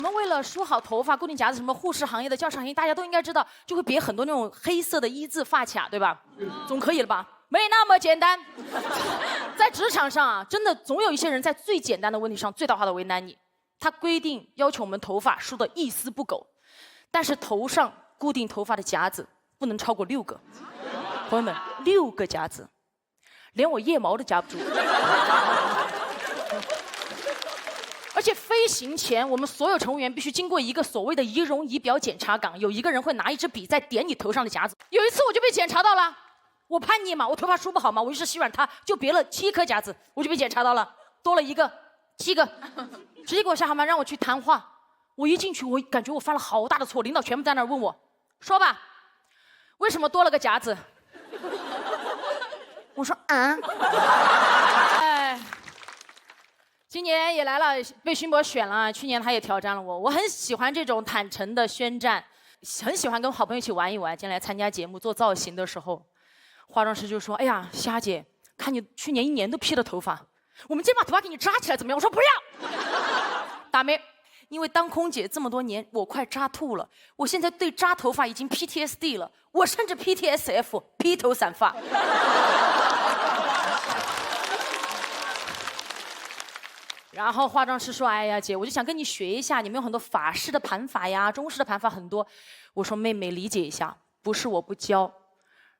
我们为了梳好头发、固定夹子，什么护士行业的、教师行业，大家都应该知道，就会别很多那种黑色的一字发卡，对吧？总可以了吧？没那么简单。在职场上啊，真的总有一些人在最简单的问题上最大化的为难你。他规定要求我们头发梳得一丝不苟，但是头上固定头发的夹子不能超过6个。朋友们，6个夹子，连我腋毛都夹不住。而且飞行前，我们所有乘务员必须经过一个所谓的仪容仪表检查岗，有一个人会拿一支笔在点你头上的夹子。有一次我就被检查到了，我叛逆嘛，我头发梳不好嘛，我于是洗软它，就别了7颗夹子，我就被检查到了，多了一个，7个，直接给我下航班让我去谈话。我一进去，我感觉我犯了好大的错，领导全部在那儿问我，说吧，为什么多了个夹子？我说啊。今年也来了，被勋博选了。去年他也挑战了我，我很喜欢这种坦诚的宣战，很喜欢跟好朋友一起玩一玩。今天来参加节目做造型的时候，化妆师就说：“哎呀，霞姐，看你去年1年都披了头发，我们今天把头发给你扎起来怎么样？”我说不要，大妹，因为当空姐这么多年，我快扎吐了。我现在对扎头发已经 PTSD 了，我甚至 PTSF 披头散发。然后化妆师说：“哎呀，姐，我就想跟你学一下，你们有很多法式的盘法呀，中式的盘法很多。”我说：“妹妹，理解一下，不是我不教，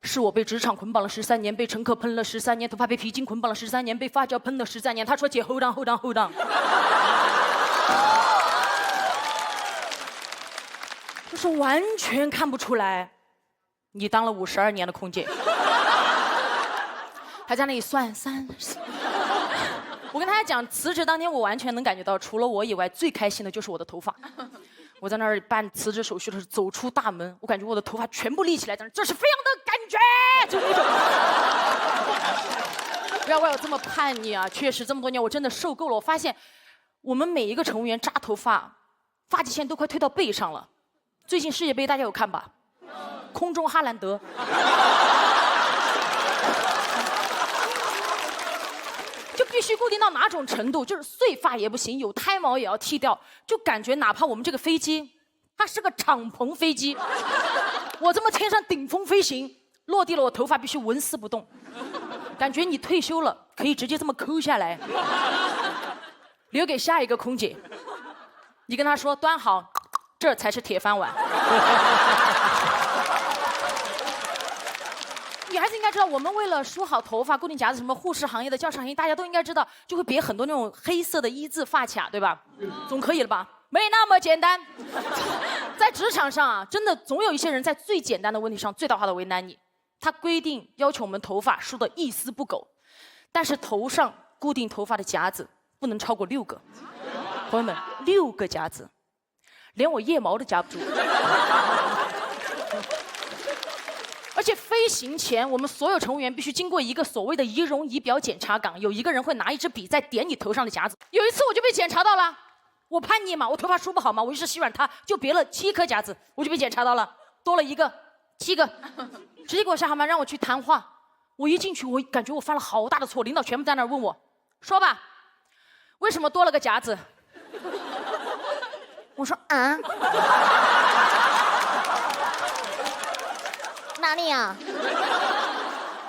是我被职场捆绑了13年，被乘客喷了13年，头发被皮筋捆绑了13年，被发胶喷了13年。”他说：“姐 ，hold on。”就是完全看不出来，你当了52年的空姐，还在那里算30。我跟大家讲，辞职当天我完全能感觉到，除了我以外，最开心的就是我的头发。我在那儿办辞职手续的时候，走出大门，我感觉我的头发全部立起来，这是飞扬的感觉，就那种。不要怪我这么叛逆啊！确实这么多年我真的受够了。我发现，我们每一个乘务员扎头发，发际线都快推到背上了。最近世界杯大家有看吧？空中哈兰德。就必须固定到哪种程度？就是碎发也不行，有胎毛也要剃掉。就感觉哪怕我们这个飞机，它是个敞篷飞机，我这么天上顶风飞行，落地了我头发必须纹丝不动。感觉你退休了，可以直接这么抠下来，留给下一个空姐。你跟她说端好，这才是铁饭碗。女孩子应该知道，我们为了梳好头发、固定夹子，什么护士行业的、教师行业，大家都应该知道，就会别很多那种黑色的一字发卡，对吧？总可以了吧？没那么简单。在职场上啊，真的总有一些人在最简单的问题上最大化的为难你。他规定要求我们头发梳得一丝不苟，但是头上固定头发的夹子不能超过6个。朋友们，6个夹子，连我腋毛都夹不住。而且飞行前，我们所有乘务员必须经过一个所谓的仪容仪表检查岗，有一个人会拿一支笔在点你头上的夹子。有一次我就被检查到了，我叛逆嘛，我头发梳不好嘛，我于是洗软它，就别了7颗夹子，我就被检查到了，多了一个，7个，直接给我下航班让我去谈话。我一进去，我感觉我犯了好大的错，领导全部在那儿问我，说吧，为什么多了个夹子？我说啊。哪里啊？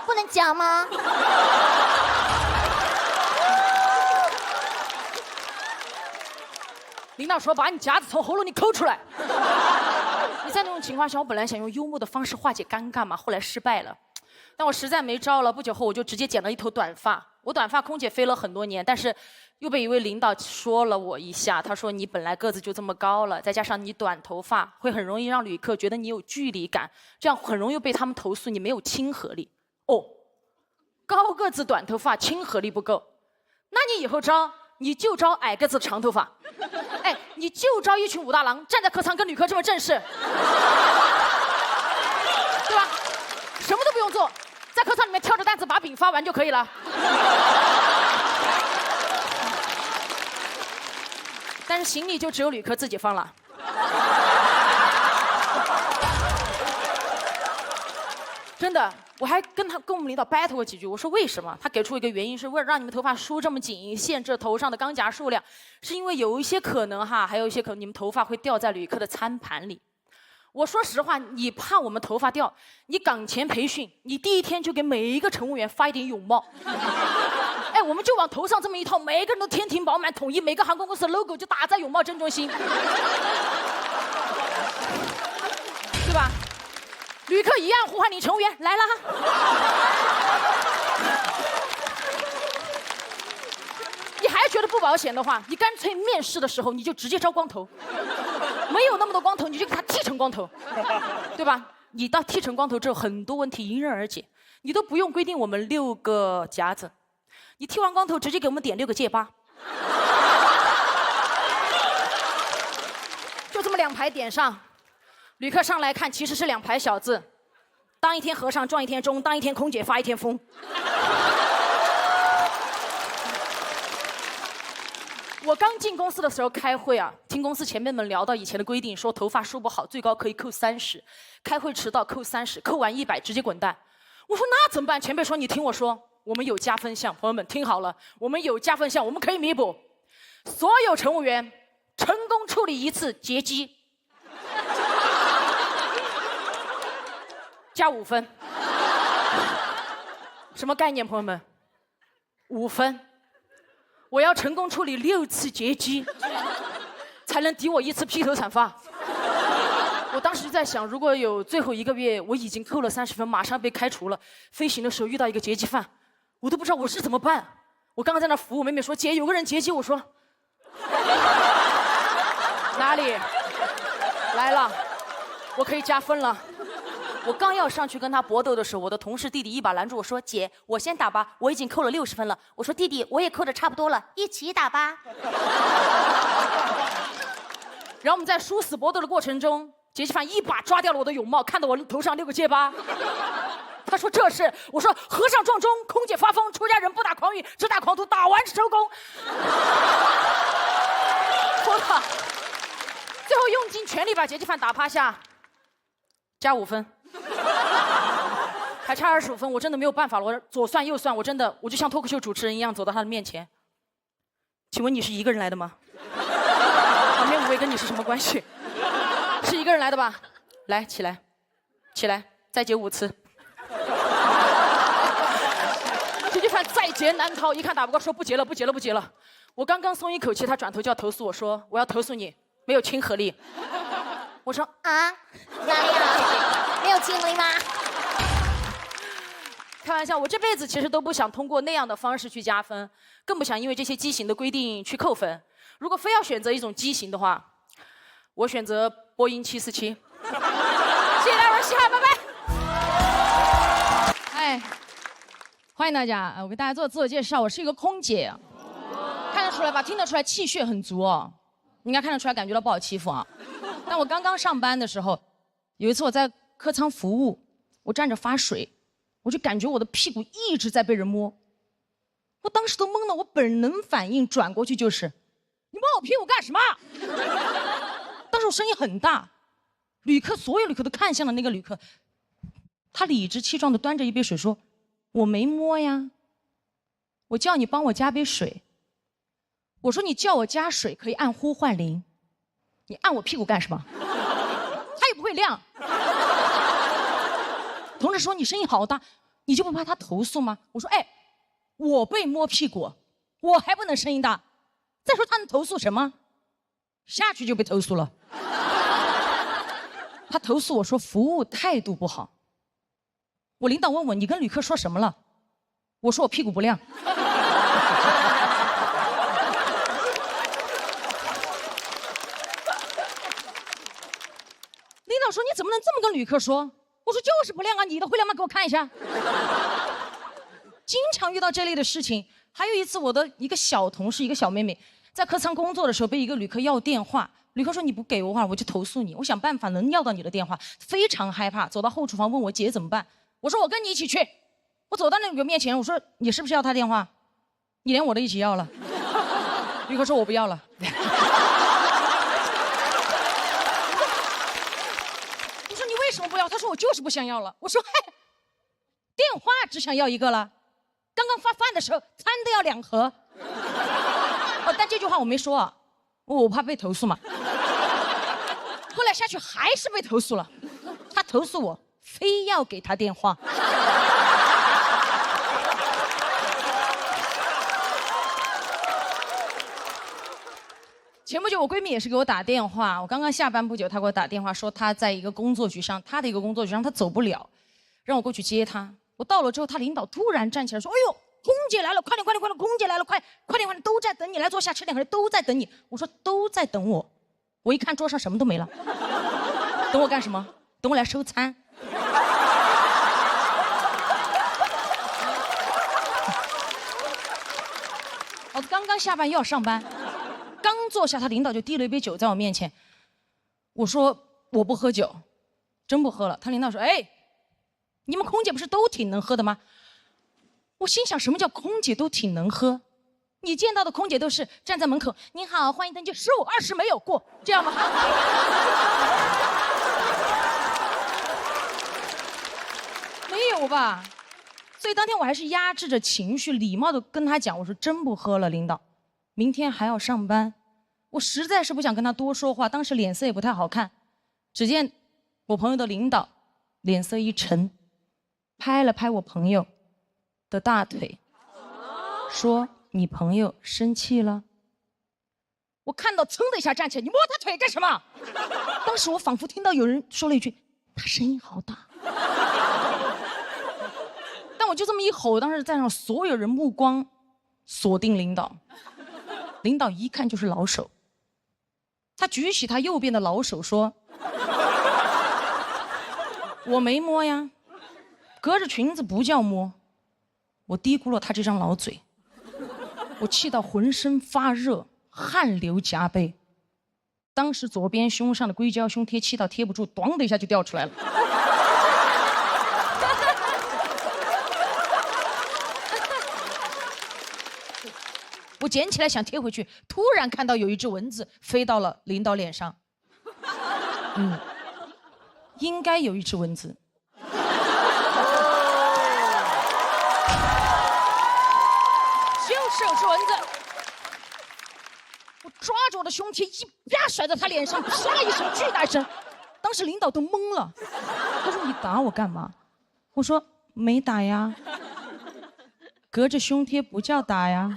不能夹吗？领导说把你夹子从喉咙里抠出来。你在那种情况下，我本来想用幽默的方式化解尴尬嘛，后来失败了。但我实在没招了，不久后我就直接剪了一头短发。我短发空姐飞了很多年，但是又被一位领导说了我一下，他说你本来个子就这么高了，再加上你短头发，会很容易让旅客觉得你有距离感，这样很容易被他们投诉你没有亲和力。哦，高个子短头发亲和力不够，那你以后招你就招矮个子长头发，哎，你就招一群武大郎站在客舱跟旅客这么正式，对吧？什么都不用做，在客舱里面挑着担子把饼发完就可以了。但是行李就只有旅客自己放了。真的，我还跟我们领导 battle 过几句，我说为什么？他给出一个原因是为了让你们头发梳这么紧，限制头上的钢夹数量，是因为有一些可能哈，还有一些可能你们头发会掉在旅客的餐盘里。我说实话，你怕我们头发掉，你岗前培训，你第一天就给每一个乘务员发一顶泳帽。哎，我们就往头上这么一套，每一个人都天庭饱满，统一，每个航空公司的 logo 就打在泳帽正中心，对吧？旅客一样呼唤你，乘务员来了。你还觉得不保险的话，你干脆面试的时候你就直接招光头，没有那么多光头，你就给他剃成光头，对吧？你到剃成光头之后，很多问题迎刃而解，你都不用规定我们6个夹子，你剃完光头直接给我们点6个戒疤，就这么2排点上。旅客上来看，其实是2排小字，当一天和尚撞一天钟，当一天空姐发一天疯。我刚进公司的时候开会啊，听公司前辈们聊到以前的规定，说头发梳不好最高可以扣30，开会迟到扣30，扣完100直接滚蛋。我说那怎么办？前辈说你听我说，我们有加分项，朋友们听好了，我们有加分项，我们可以弥补。所有乘务员成功处理1次劫机，加5分。什么概念，朋友们？5分。我要成功处理6次劫机，才能抵我1次披头散发。我当时就在想，如果有最后1个月我已经扣了30分，马上被开除了，飞行的时候遇到一个劫机犯，我都不知道我是怎么办。我刚刚在那服务，妹妹说姐有个人劫机，我说哪里来了，我可以加分了。我刚要上去跟他搏斗的时候，我的同事弟弟一把拦住我说：“姐，我先打吧，我已经扣了60分了。”我说：“弟弟，我也扣的差不多了，一起打吧。”然后我们在殊死搏斗的过程中，劫机犯一把抓掉了我的泳帽，看到我头上6个戒疤。他说这是，我说和尚撞钟，空姐发疯，出家人不打诳语，只打诳徒，打完收工。说的，最后用尽全力把劫机犯打趴下，加5分。还差25分，我真的没有办法了。我左算右算，我就像脱口秀主持人一样走到他的面前。请问你是一个人来的吗？旁边5位跟你是什么关系？是一个人来的吧？来，起来，起来，再劫5次。劫机犯在劫难逃，一看打不过，说不劫了，不劫了，不劫了。我刚刚松一口气，他转头就要投诉我说，我要投诉你没有亲和力。我说啊，哪里啊？没有亲力吗？开玩笑，我这辈子其实都不想通过那样的方式去加分，更不想因为这些畸形的规定去扣分。如果非要选择一种畸形的话，我选择波音747。谢谢大家，嘻哈，拜拜。哎，欢迎大家，我给大家做自我介绍，我是一个空姐，看得出来吧？听得出来气血很足哦，应该看得出来，感觉到不好欺负啊。但我刚刚上班的时候，有一次我在客舱服务，我站着发水。我就感觉我的屁股一直在被人摸，我当时都懵了，我本能反应转过去就是，你摸我屁股干什么？当时我声音很大，所有旅客都看向了那个旅客，他理直气壮地端着一杯水说，我没摸呀，我叫你帮我加杯水。我说你叫我加水可以按呼唤铃，你按我屁股干什么？他也不会亮。同事说你声音好大，你就不怕他投诉吗？我说哎，我被摸屁股，我还不能声音大，再说他能投诉什么？下去就被投诉了。他投诉我说服务态度不好。我领导问我你跟旅客说什么了？我说我屁股不亮。领导说你怎么能这么跟旅客说？我说就是不亮啊，你的会亮吗？给我看一下。经常遇到这类的事情。还有一次，我的一个小同事，一个小妹妹，在客舱工作的时候被一个旅客要电话，旅客说你不给我话，我就投诉你。我想办法能要到你的电话，非常害怕，走到后厨房问我姐怎么办。我说我跟你一起去。我走到那旅客面前，我说你是不是要他电话？你连我都一起要了。旅客说我不要了。为什么不要？他说我就是不想要了。我说嘿，电话只想要一个了。刚刚发饭的时候，餐都要2盒。哦，但这句话我没说啊，我怕被投诉嘛。后来下去还是被投诉了，他投诉我非要给他电话。前不久我闺蜜也是给我打电话，我刚刚下班不久，她给我打电话说她在一个工作局上，她的一个工作局上她走不了，让我过去接她。我到了之后，她领导突然站起来说：“哎呦，空姐来了，快点快点快点，空姐来了，快点快点，都在等你，来坐下吃点，都在等你。”我说都在等我，我一看桌上什么都没了，等我干什么？等我来收餐。我刚刚下班又要上班。刚坐下，他领导就递了一杯酒在我面前。我说我不喝酒，真不喝了。他领导说：“哎，你们空姐不是都挺能喝的吗？”我心想，什么叫空姐都挺能喝？你见到的空姐都是站在门口，您好，欢迎登机，15、20没有过，这样吗？没有吧？所以当天我还是压制着情绪，礼貌的跟他讲，我说真不喝了，领导。明天还要上班，我实在是不想跟他多说话，当时脸色也不太好看。只见我朋友的领导脸色一沉，拍了拍我朋友的大腿，说：“你朋友生气了？”我看到噌的一下站起来，你摸他腿干什么？当时我仿佛听到有人说了一句：“他声音好大。”但我就这么一吼，当时在场所有人目光锁定领导。领导一看就是老手，他举起他右边的老手说：“我没摸呀，隔着裙子不叫摸。”我低估了他这张老嘴，我气到浑身发热，汗流浃背。当时左边胸上的硅胶胸贴气到贴不住，咣的一下就掉出来了。我捡起来想贴回去，突然看到有一只蚊子飞到了领导脸上。应该有一只蚊子。就是有只蚊子。我抓着我的胸贴一啪甩在他脸上，唰一声巨大声，当时领导都懵了。他说：“你打我干嘛？”我说：“没打呀，隔着胸贴不叫打呀。”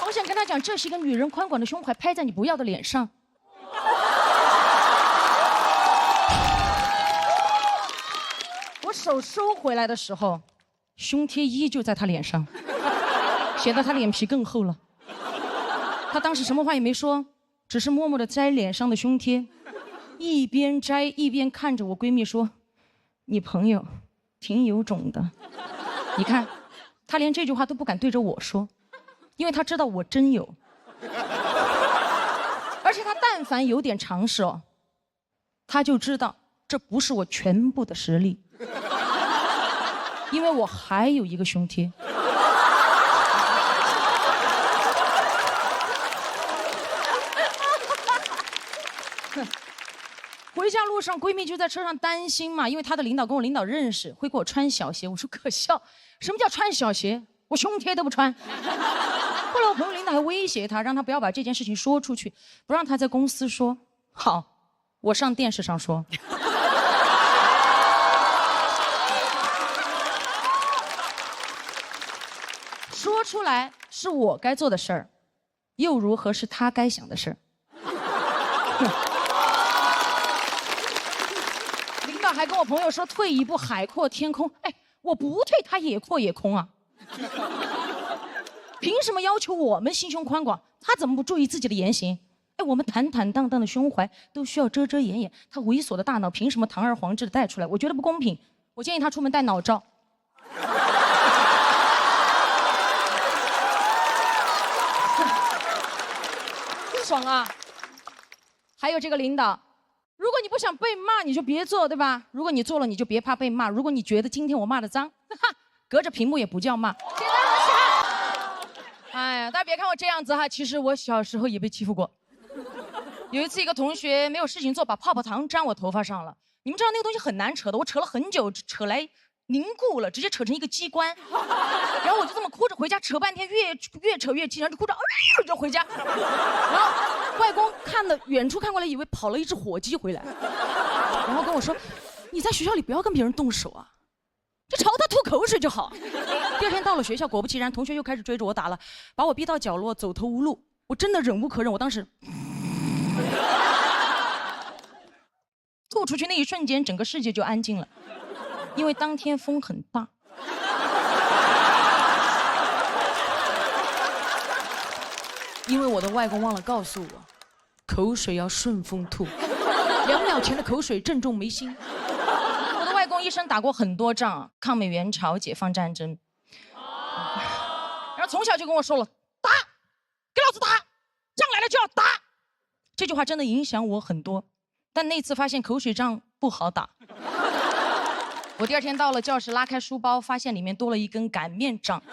我想跟他讲，这是一个女人宽广的胸怀拍在你不要的脸上。我手收回来的时候，胸贴依旧在他脸上，显得他脸皮更厚了。他当时什么话也没说，只是默默地摘脸上的胸贴，一边摘一边看着我闺蜜说：“你朋友挺有种的。”你看，他连这句话都不敢对着我说，因为他知道我真有。而且他但凡有点常识哦，他就知道这不是我全部的实力，因为我还有一个胸贴。回家路上，闺蜜就在车上担心嘛，因为她的领导跟我领导认识，会给我穿小鞋。我说可笑，什么叫穿小鞋？我胸贴都不穿。后来我朋友领导还威胁她，让她不要把这件事情说出去，不让她在公司说。好，我上电视上说。说出来是我该做的事儿，又如何是他该想的事儿？领导还跟我朋友说退一步海阔天空，哎，我不退他也阔也空啊！凭什么要求我们心胸宽广，他怎么不注意自己的言行？哎，我们坦坦荡荡的胸怀都需要遮遮掩掩，他猥琐的大脑凭什么堂而皇之的带出来？我觉得不公平，我建议他出门带脑罩。爽啊！还有这个领导，如果你不想被骂，你就别做，对吧？如果你做了，你就别怕被骂。如果你觉得今天我骂的脏，哈，隔着屏幕也不叫骂。简单和气。哎呀，大家别看我这样子哈，其实我小时候也被欺负过。有一次，一个同学没有事情做，把泡泡糖粘我头发上了。你们知道那个东西很难扯的，我扯了很久，扯来凝固了，直接扯成一个机关。然后我就这么哭着回家，扯半天，越扯越气，然后就哭着，就回家。然后外公远处看过来，以为跑了一只火鸡回来，然后跟我说：“你在学校里不要跟别人动手啊，就朝他吐口水就好。”第二天到了学校，果不其然，同学又开始追着我打了，把我逼到角落，走投无路。我真的忍无可忍，我当时吐出去那一瞬间，整个世界就安静了，因为当天风很大。因为我的外公忘了告诉我，口水要顺风吐，2秒前的口水正中眉心。我的外公一生打过很多仗，抗美援朝、解放战争，然后从小就跟我说了，打，给老子打，仗来了就要打。这句话真的影响我很多，但那次发现口水仗不好打。我第二天到了教室，拉开书包，发现里面多了一根擀面杖。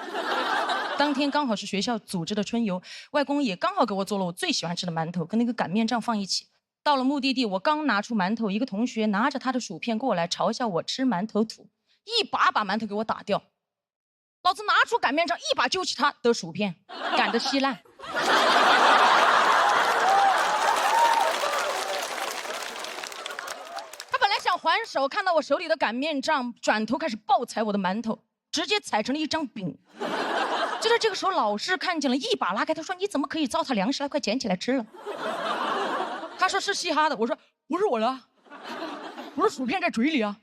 当天刚好是学校组织的春游，外公也刚好给我做了我最喜欢吃的馒头，跟那个擀面杖放一起。到了目的地，我刚拿出馒头，一个同学拿着他的薯片过来嘲笑我吃馒头土，一把把馒头给我打掉。老子拿出擀面杖，一把揪起他的薯片，擀得稀烂。他本来想还手，看到我手里的擀面杖，转头开始暴踩我的馒头，直接踩成了一张饼。就在这个时候，老师看见了，一把拉开，他说：“你怎么可以糟蹋粮食了？快捡起来吃了。”他说是嘻哈的，我说不是我的，我说薯片在嘴里啊。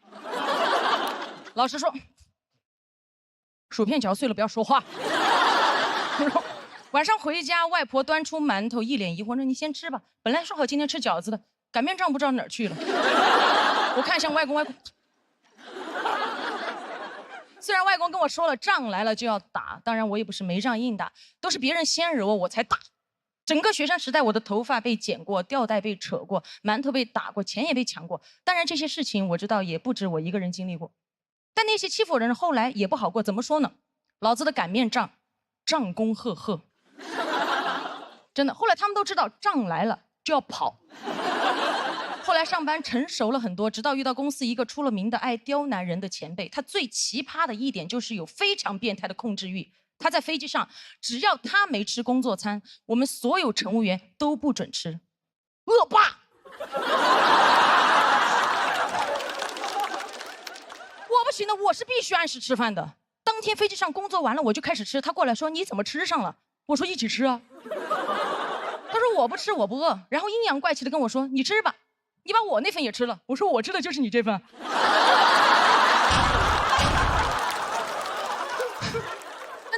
老师说薯片嚼碎了不要说话。晚上回家，外婆端出馒头，一脸疑惑，说：“你先吃吧，本来说好今天吃饺子的，擀面杖不知道哪儿去了。”我看向外公，外公。虽然外公跟我说了仗来了就要打，当然我也不是没仗硬打，都是别人先惹我才打。整个学生时代，我的头发被剪过，吊带被扯过，馒头被打过，钱也被抢过。当然这些事情我知道也不止我一个人经历过，但那些欺负我的人后来也不好过。怎么说呢？老子的擀面杖，仗功赫赫。真的，后来他们都知道仗来了就要跑。后来上班成熟了很多，直到遇到公司一个出了名的爱刁难人的前辈。他最奇葩的一点就是有非常变态的控制欲。他在飞机上，只要他没吃工作餐，我们所有乘务员都不准吃。恶霸！我不行的，我是必须按时吃饭的。当天飞机上工作完了，我就开始吃。他过来说：“你怎么吃上了？”我说：“一起吃啊。”他说：“我不吃，我不饿。”然后阴阳怪气的跟我说：“你吃吧。”你把我那份也吃了，我说我吃的就是你这份。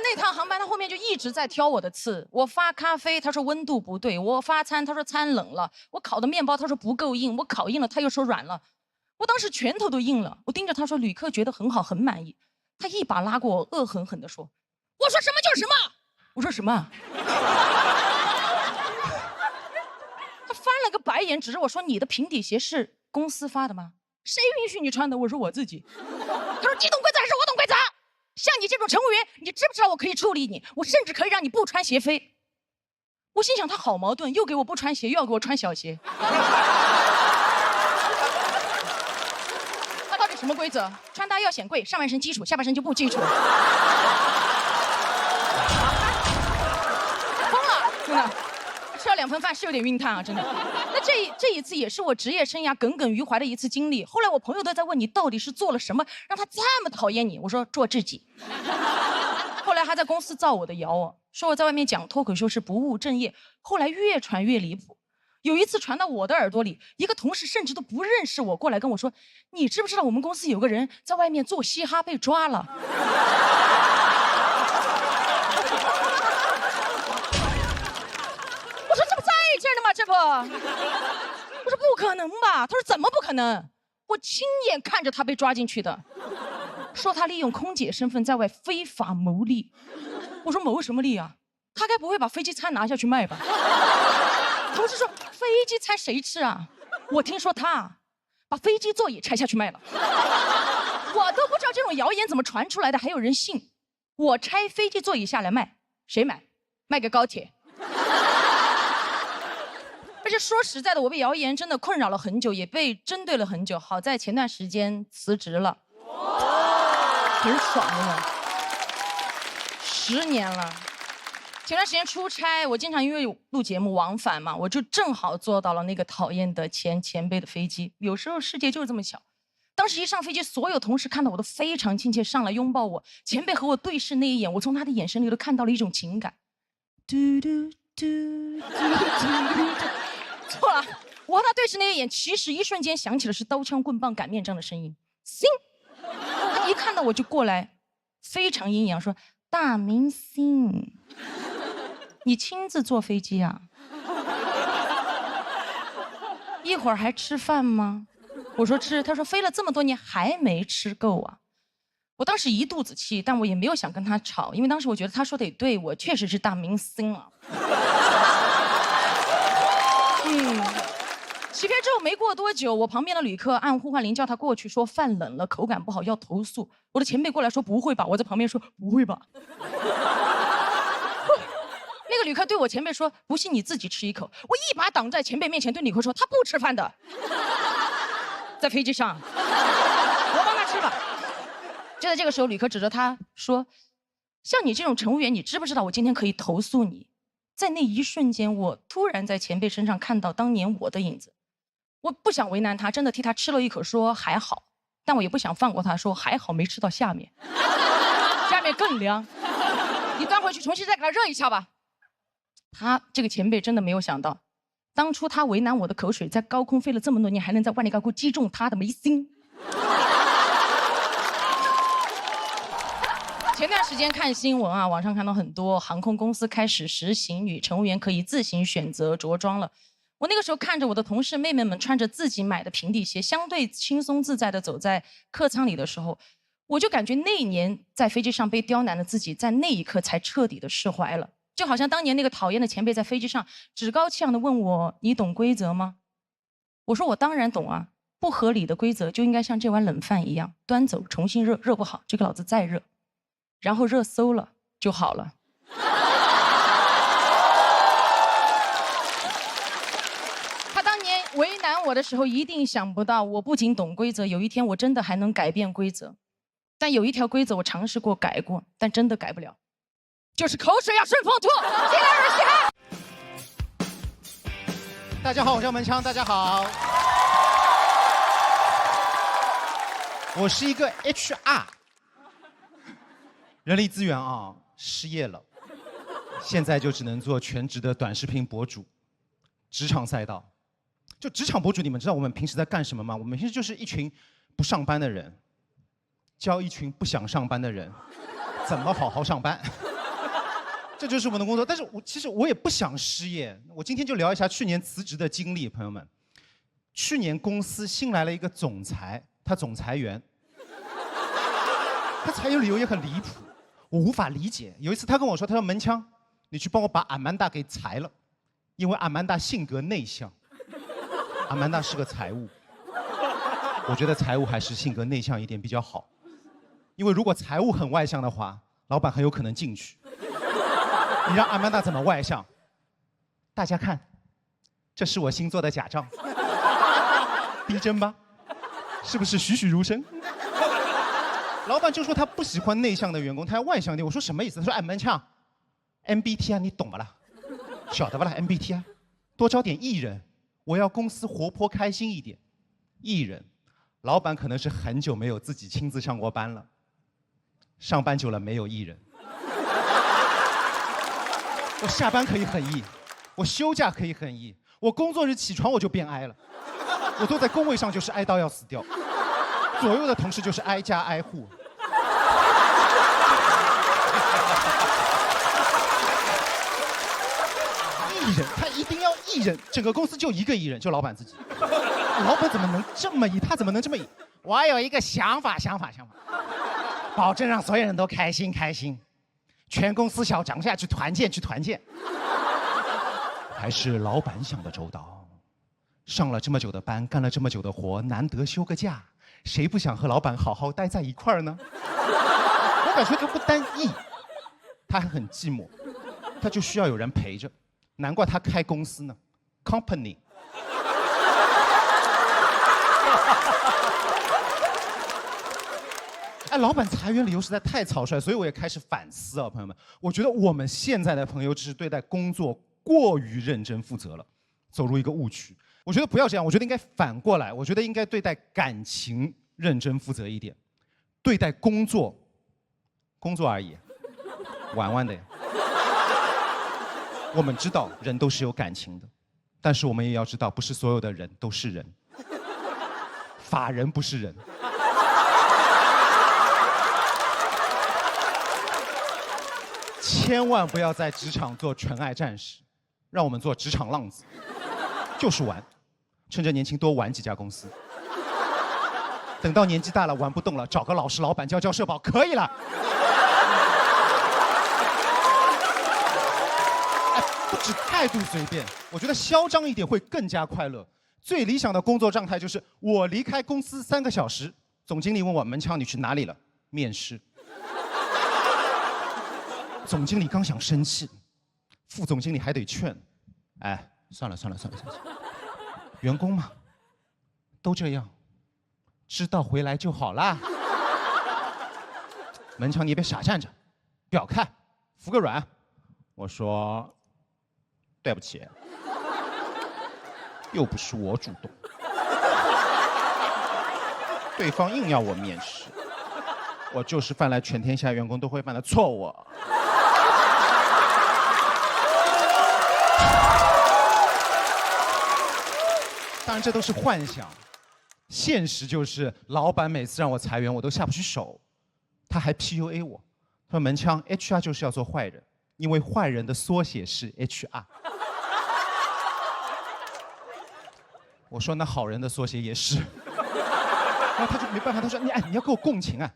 那趟航班他后面就一直在挑我的刺。我发咖啡，他说温度不对；我发餐，他说餐冷了；我烤的面包，他说不够硬；我烤硬了，他又说软了。我当时拳头都硬了，我盯着他说，旅客觉得很好，很满意。他一把拉过我，恶狠狠地说：“我说什么就是什么。”我说什么？他翻了个白眼，指着我说：“你的平底鞋是公司发的吗？谁允许你穿的？”我说：“我自己。”他说：“你懂规则还是我懂规则？像你这种乘务员，你知不知道我可以处理你？我甚至可以让你不穿鞋飞。”我心想他好矛盾，又给我不穿鞋，又要给我穿小鞋。他到底什么规则？穿搭要显贵，上半身基础，下半身就不基础。疯了，真的。吃了2份饭是有点晕碳啊，真的。那这一次也是我职业生涯耿耿于怀的一次经历。后来我朋友都在问你到底是做了什么让他这么讨厌你，我说做自己。后来还在公司造我的谣，说我在外面讲脱口秀是不务正业。后来越传越离谱，有一次传到我的耳朵里，一个同事甚至都不认识我，过来跟我说：“你知不知道我们公司有个人在外面做嘻哈被抓了？”这不，我说不可能吧？他说怎么不可能？我亲眼看着他被抓进去的，说他利用空姐身份在外非法牟利。我说牟什么利啊？他该不会把飞机餐拿下去卖吧？同事说飞机餐谁吃啊？我听说他把飞机座椅拆下去卖了。我都不知道这种谣言怎么传出来的，还有人信。我拆飞机座椅下来卖，谁买？卖给高铁。而且说实在的，我被谣言真的困扰了很久，也被针对了很久。好在前段时间辞职了，很爽的。10年了。前段时间出差，我经常因为录节目往返嘛，我就正好坐到了那个讨厌的前辈的飞机。有时候世界就是这么巧。当时一上飞机，所有同事看到我都非常亲切，上来拥抱我。前辈和我对视那一眼，我从他的眼神里都看到了一种情感。嘟嘟嘟嘟嘟。错了，我和他对视那一眼，其实一瞬间想起的是刀枪棍棒擀面杖的声音。星，他一看到我就过来，非常阴阳说：“大明星。”你亲自坐飞机啊？一会儿还吃饭吗？我说吃，他说飞了这么多年还没吃够啊！我当时一肚子气，但我也没有想跟他吵，因为当时我觉得他说的也对，我确实是大明星啊。起飞之后没过多久，我旁边的旅客按呼唤铃叫他过去，说饭冷了，口感不好要投诉。我的前辈过来说不会吧，我在旁边说不会吧。那个旅客对我前辈说：“不信你自己吃一口。”我一把挡在前辈面前，对旅客说：“他不吃饭的，在飞机上，我帮他吃吧。”就在这个时候，旅客指着他说：“像你这种乘务员，你知不知道我今天可以投诉你？”在那一瞬间，我突然在前辈身上看到当年我的影子。我不想为难他，真的替他吃了一口，说还好，但我也不想放过他，说还好没吃到下面，下面更凉，你端回去重新再给他热一下吧。他这个前辈真的没有想到，当初他为难我的口水，在高空飞了这么多年，还能在万里高空击中他的眉心。前段时间看新闻啊，网上看到很多航空公司开始实行女乘务员可以自行选择着装了。我那个时候看着我的同事妹妹们穿着自己买的平底鞋，相对轻松自在的走在客舱里的时候，我就感觉那一年在飞机上被刁难的自己，在那一刻才彻底的释怀了。就好像当年那个讨厌的前辈在飞机上趾高气扬地问我：“你懂规则吗？”我说：“我当然懂啊，不合理的规则就应该像这碗冷饭一样，端走重新热，热不好这个老子再热，然后热馊了就好了。”他当年为难我的时候，一定想不到我不仅懂规则，有一天我真的还能改变规则。但有一条规则我尝试过改过，但真的改不了。就是口水要顺风吐，尽量人稀罕。大家好，我叫文强，大家好。我是一个 HR， 人力资源啊，失业了，现在就只能做全职的短视频博主，职场赛道。就职场博主，你们知道我们平时在干什么吗？我们平时就是一群不上班的人，教一群不想上班的人怎么好好上班。这就是我们的工作，但是其实我也不想失业。我今天就聊一下去年辞职的经历，朋友们。去年公司新来了一个总裁，他总裁员，他裁员理由也很离谱，我无法理解。有一次他跟我说，他说门枪，你去帮我把阿曼达给裁了，因为阿曼达性格内向，阿曼达是个财务，我觉得财务还是性格内向一点比较好，因为如果财务很外向的话，老板很有可能进去。你让阿曼达怎么外向？大家看，这是我新做的假账，逼真吧？是不是栩栩如生？老板就说他不喜欢内向的员工，他要外向一点。我说什么意思？他说：“哎，门枪 ，MBTI 你懂不啦？晓得不啦 ？MBTI， 多招点 E 人，我要公司活泼开心一点。E 人，老板可能是很久没有自己亲自上过班了，上班久了没有 E 人。”我下班可以很 E， 我休假可以很 E， 我工作日起床我就变 I 了，我坐在工位上就是哀到要死掉，左右的同事就是挨家挨户。艺人，他一定要艺人，整个公司就一个艺人，就老板自己。老板怎么能这么 E？ 他怎么能这么 E？ 我有一个想法，保证让所有人都开心。全公司小涨价去团建。还是老板想的周到，上了这么久的班，干了这么久的活，难得休个假，谁不想和老板好好待在一块儿呢？我感觉他不单 E， 他还很寂寞，他就需要有人陪着，难怪他开公司呢， company。哎，老板裁员理由实在太草率，所以我也开始反思啊，朋友们，我觉得我们现在的朋友只是对待工作过于认真负责了，走入一个误区。我觉得不要这样，我觉得应该反过来，我觉得应该对待感情认真负责一点，对待工作而已，玩玩的呀。我们知道人都是有感情的，但是我们也要知道，不是所有的人都是人，法人不是人。千万不要在职场做纯爱战士，让我们做职场浪子，就是玩，趁着年轻多玩几家公司，等到年纪大了玩不动了，找个老实老板交社保可以了。哎，不止态度随便，我觉得嚣张一点会更加快乐。最理想的工作状态就是我离开公司3个小时，总经理问我门枪你去哪里了？面试。总经理刚想生气，副总经理还得劝，哎，算了，员工嘛，都这样，知道回来就好啦。门枪你也别傻站着，表态，服个软。我说，对不起，又不是我主动，对方硬要我面试，我就是犯了全天下员工都会犯的错误。当然这都是幻想，现实就是老板每次让我裁员，我都下不去手，他还 PUA 我，他说门枪 HR 就是要做坏人，因为坏人的缩写是 HR。我说那好人的缩写也是，然后他就没办法，他说你要跟我共情啊，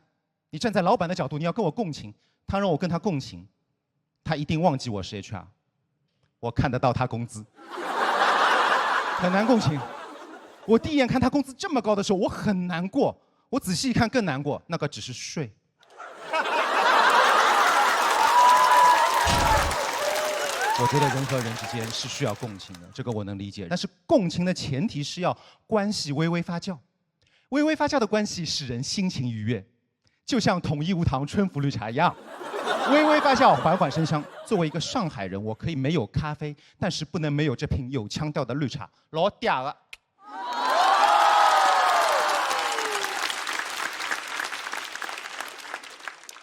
你站在老板的角度，你要跟我共情。他让我跟他共情，他一定忘记我是 HR， 我看得到他工资，很难共情。我第一眼看他工资这么高的时候，我很难过。我仔细一看更难过，那个只是税。我觉得人和人之间是需要共情的，这个我能理解。但是共情的前提是要关系微微发酵，微微发酵的关系使人心情愉悦，就像统一无糖春福绿茶一样，微微发酵，缓缓生香。作为一个上海人，我可以没有咖啡，但是不能没有这瓶有腔调的绿茶，老嗲了。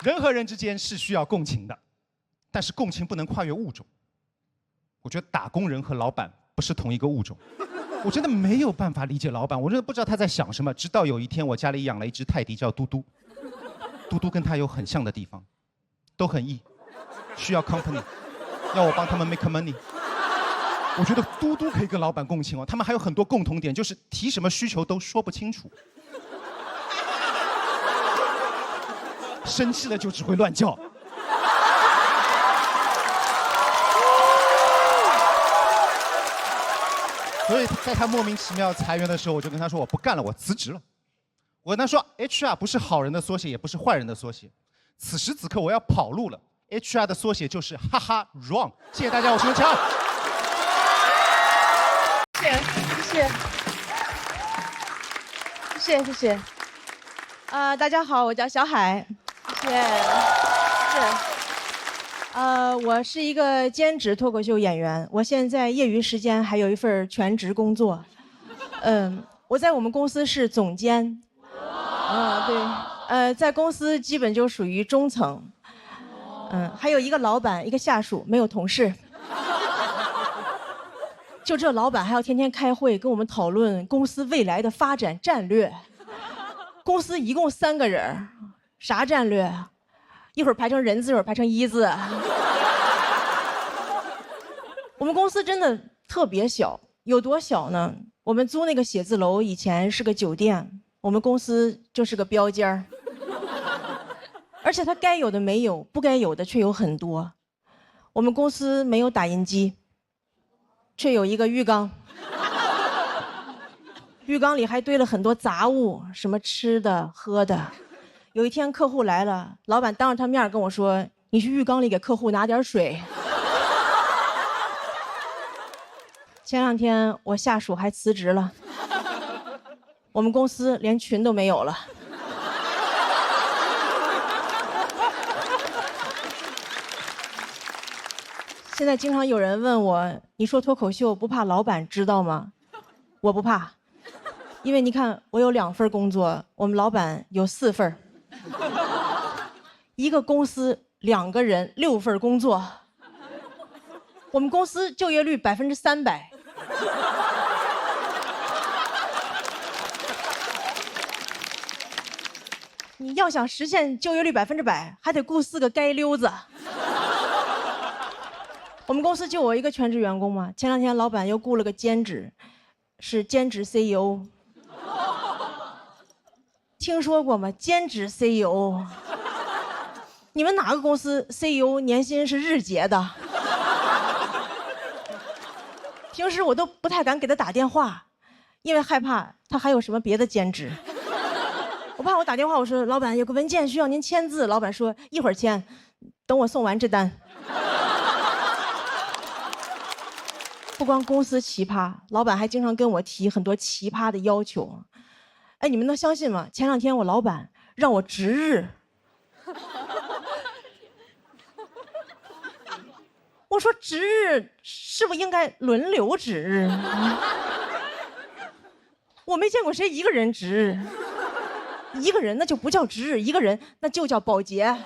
人和人之间是需要共情的，但是共情不能跨越物种。我觉得打工人和老板不是同一个物种，我真的没有办法理解老板，我真的不知道他在想什么。直到有一天，我家里养了一只泰迪叫嘟嘟，嘟嘟跟他有很像的地方，都很 E， 需要 company， 要我帮他们 make money。我觉得嘟嘟可以跟老板共情哦，他们还有很多共同点，就是提什么需求都说不清楚。生气了就只会乱叫。所以在他莫名其妙裁员的时候，我就跟他说我不干了，我辞职了。我跟他说 HR 不是好人的缩写，也不是坏人的缩写。此时此刻我要跑路了 ，HR 的缩写就是哈哈 wrong。谢谢大家，我是文强。谢谢。大家好，我叫小海。谢谢。我是一个兼职脱口秀演员，我现在业余时间还有一份全职工作。我在我们公司是总监。对。在公司基本就属于中层。还有一个老板，一个下属，没有同事。就这老板还要天天开会跟我们讨论公司未来的发展战略。公司一共3个人，啥战略？一会儿排成人字，一会儿排成一字。我们公司真的特别小，有多小呢？我们租那个写字楼以前是个酒店，我们公司就是个标间儿。而且它该有的没有，不该有的却有很多。我们公司没有打印机，却有一个浴缸。浴缸里还堆了很多杂物，什么吃的喝的。有一天客户来了，老板当着他面跟我说：“你去浴缸里给客户拿点水。”前2天我下属还辞职了，我们公司连群都没有了。现在经常有人问我，你说脱口秀不怕老板知道吗？我不怕，因为你看我有2份工作，我们老板有4份，一个公司2个人6份工作，我们公司就业率300%。你要想实现就业率100%，还得雇4个街溜子。我们公司就我一个全职员工嘛，前2天老板又雇了个兼职，是兼职 CEO。听说过吗？兼职 CEO。你们哪个公司 CEO 年薪是日结的？平时我都不太敢给他打电话，因为害怕他还有什么别的兼职。我怕我打电话，我说老板有个文件需要您签字，老板说一会儿签，等我送完这单。不光公司奇葩，老板还经常跟我提很多奇葩的要求。哎，你们能相信吗？前2天我老板让我值日。我说值日是不是应该轮流值日？我没见过谁一个人值日，一个人那就不叫值日，一个人那就叫保洁。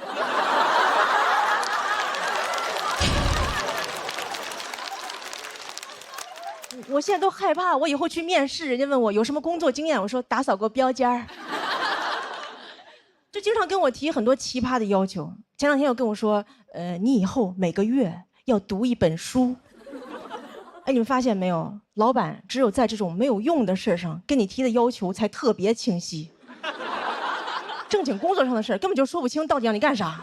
我现在都害怕，我以后去面试，人家问我有什么工作经验，我说打扫过标间儿。就经常跟我提很多奇葩的要求。前2天又跟我说，你以后每个月要读1本书。哎，你们发现没有？老板只有在这种没有用的事上跟你提的要求才特别清晰。正经工作上的事根本就说不清到底让你干啥。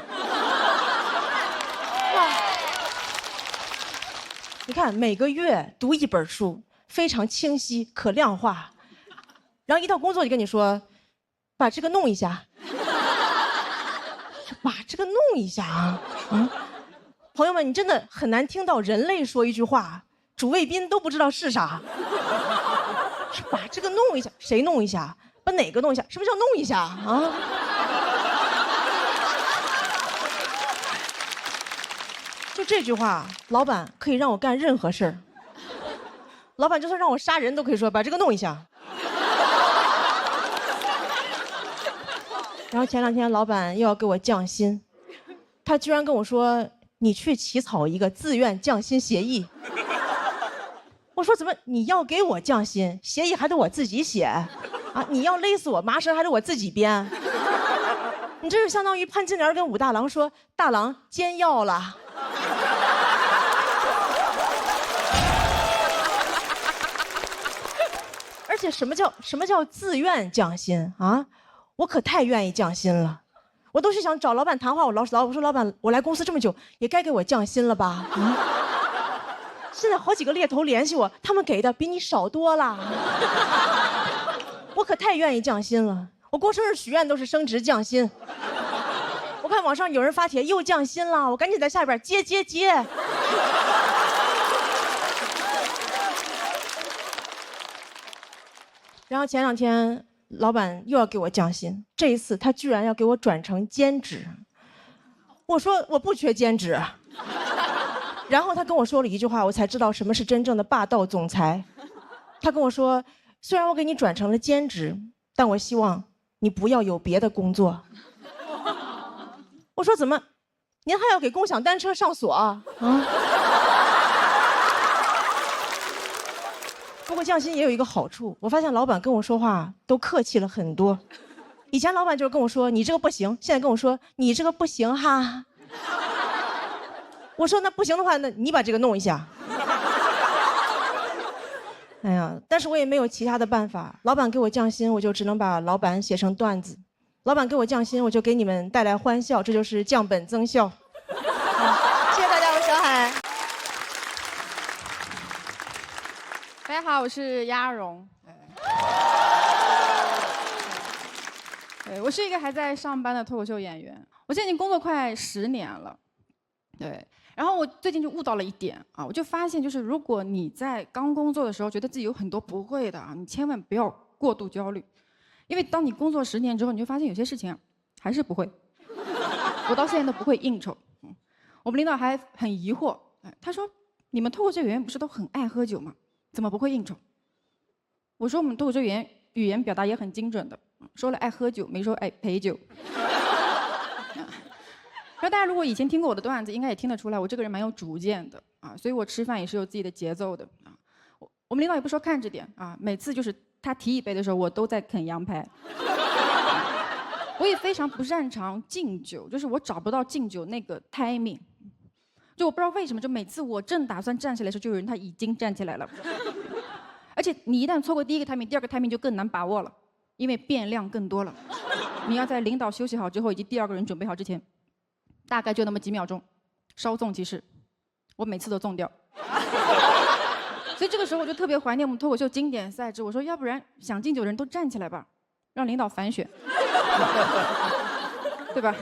你看每个月读1本书，非常清晰可量化，然后一到工作就跟你说，把这个弄一下，把这个弄一下啊！朋友们，你真的很难听到人类说一句话，主谓宾都不知道是啥。把这个弄一下，谁弄一下？把哪个弄一下？什么叫弄一下啊？就这句话，老板可以让我干任何事儿。老板就算让我杀人都可以说把这个弄一下。然后前2天老板又要给我降薪，他居然跟我说你去起草一个自愿降薪协议。我说怎么你要给我降薪，协议还得我自己写啊？你要勒死我麻绳还得我自己编？你这是相当于潘金莲跟武大郎说大郎煎药了。而且什么叫自愿降薪啊？我可太愿意降薪了，我都是想找老板谈话。我说老板，我来公司这么久，也该给我降薪了吧？现在好几个猎头联系我，他们给的比你少多了。我可太愿意降薪了，我过生日许愿都是升职降薪。我看网上有人发帖又降薪了，我赶紧在下边接。然后前2天老板又要给我降薪，这一次他居然要给我转成兼职。我说我不缺兼职。然后他跟我说了一句话，我才知道什么是真正的霸道总裁。他跟我说，虽然我给你转成了兼职，但我希望你不要有别的工作。我说怎么，您还要给共享单车上锁啊？不过降薪也有一个好处，我发现老板跟我说话都客气了很多。以前老板就是跟我说你这个不行，现在跟我说你这个不行哈。我说那不行的话，那你把这个弄一下。哎呀，但是我也没有其他的办法。老板给我降薪，我就只能把老板写成段子；老板给我降薪，我就给你们带来欢笑，这就是降本增效。谢谢大家，我是小海。大家好，我是鸭蓉。我是一个还在上班的脱口秀演员，我现在已经工作快10年了。对，然后我最近就悟到了一点啊，我就发现就是如果你在刚工作的时候觉得自己有很多不会的啊，你千万不要过度焦虑，因为当你工作10年之后，你就发现有些事情啊还是不会。我到现在都不会应酬。我们领导还很疑惑，他说：“你们脱口秀演员不是都很爱喝酒吗？怎么不会应酬？”我说：“我们脱口秀演员语言表达也很精准的，说了爱喝酒，没说爱陪酒。”然后大家如果以前听过我的段子，应该也听得出来，我这个人蛮有主见的啊，所以我吃饭也是有自己的节奏的啊。我们领导也不说看着点啊，每次就是他提一杯的时候，我都在啃羊排。我也非常不擅长敬酒，就是我找不到敬酒那个 timing， 就我不知道为什么，就每次我正打算站起来的时候，就有人他已经站起来了。而且你一旦错过第一个 timing， 第二个 timing 就更难把握了，因为变量更多了。你要在领导休息好之后，以及第二个人准备好之前，大概就那么几秒钟，稍纵即逝，我每次都纵掉。所以这个时候我就特别怀念我们脱口秀经典赛制，我说要不然想敬酒的人都站起来吧，让领导反选，对吧？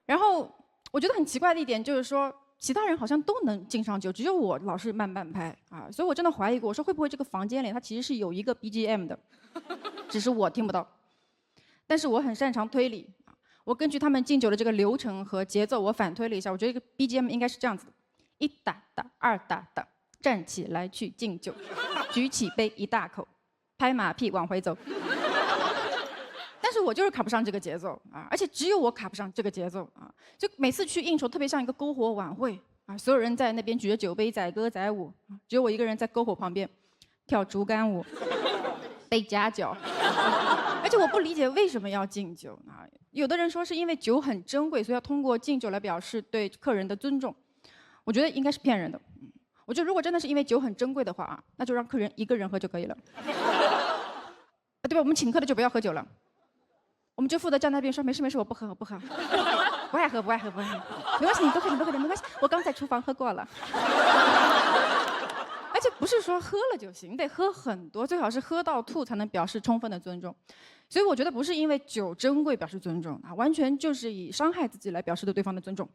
然后我觉得很奇怪的一点就是说，其他人好像都能敬上酒，只有我老是慢半拍啊，所以我真的怀疑过，我说会不会这个房间里它其实是有一个 BGM 的，只是我听不到。但是我很擅长推理，我根据他们敬酒的这个流程和节奏，我反推了一下，我觉得这个 BGM 应该是这样子的：1打打2打打，站起来去敬酒，举起杯一大口，拍马屁往回走。但是我就是卡不上这个节奏啊，而且只有我卡不上这个节奏啊，就每次去应酬特别像一个篝火晚会啊，所有人在那边举着酒杯载歌载舞，只有我一个人在篝火旁边跳竹竿舞，被夹脚。而且我不理解为什么要敬酒啊？有的人说是因为酒很珍贵，所以要通过敬酒来表示对客人的尊重。我觉得应该是骗人的。我觉得如果真的是因为酒很珍贵的话啊，那就让客人一个人喝就可以了。对吧？我们请客的就不要喝酒了，我们就负责站那边说没事没事，我不喝我不喝，不爱喝不爱喝不爱喝，没关系你多喝点多喝点没关系，我刚在厨房喝过了。而且不是说喝了就行，得喝很多，最好是喝到吐才能表示充分的尊重。所以我觉得不是因为酒珍贵表示尊重啊，完全就是以伤害自己来表示对对方的尊重。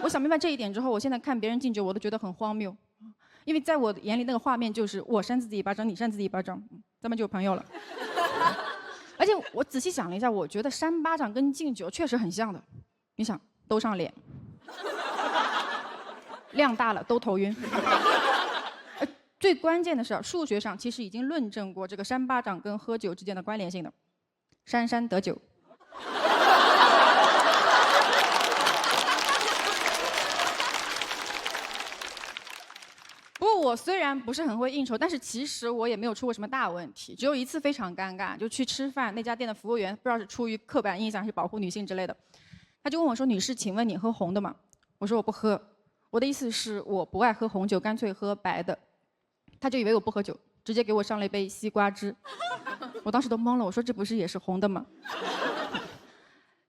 我想明白这一点之后，我现在看别人敬酒，我都觉得很荒谬，因为在我眼里那个画面就是我扇自己一巴掌，你扇自己一巴掌，咱们就有朋友了。而且我仔细想了一下，我觉得扇巴掌跟敬酒确实很像的。你想，都上脸，量大了都头晕。最关键的是，数学上其实已经论证过这个扇巴掌跟喝酒之间的关联性的，扇扇得酒。不过我虽然不是很会应酬，但是其实我也没有出过什么大问题，只有一次非常尴尬，就去吃饭，那家店的服务员不知道是出于刻板印象还是保护女性之类的，他就问我说：“女士，请问你喝红的吗？”我说：“我不喝。”我的意思是我不爱喝红酒，干脆喝白的。他就以为我不喝酒，直接给我上了一杯西瓜汁。我当时都懵了，我说：“这不是也是红的吗？”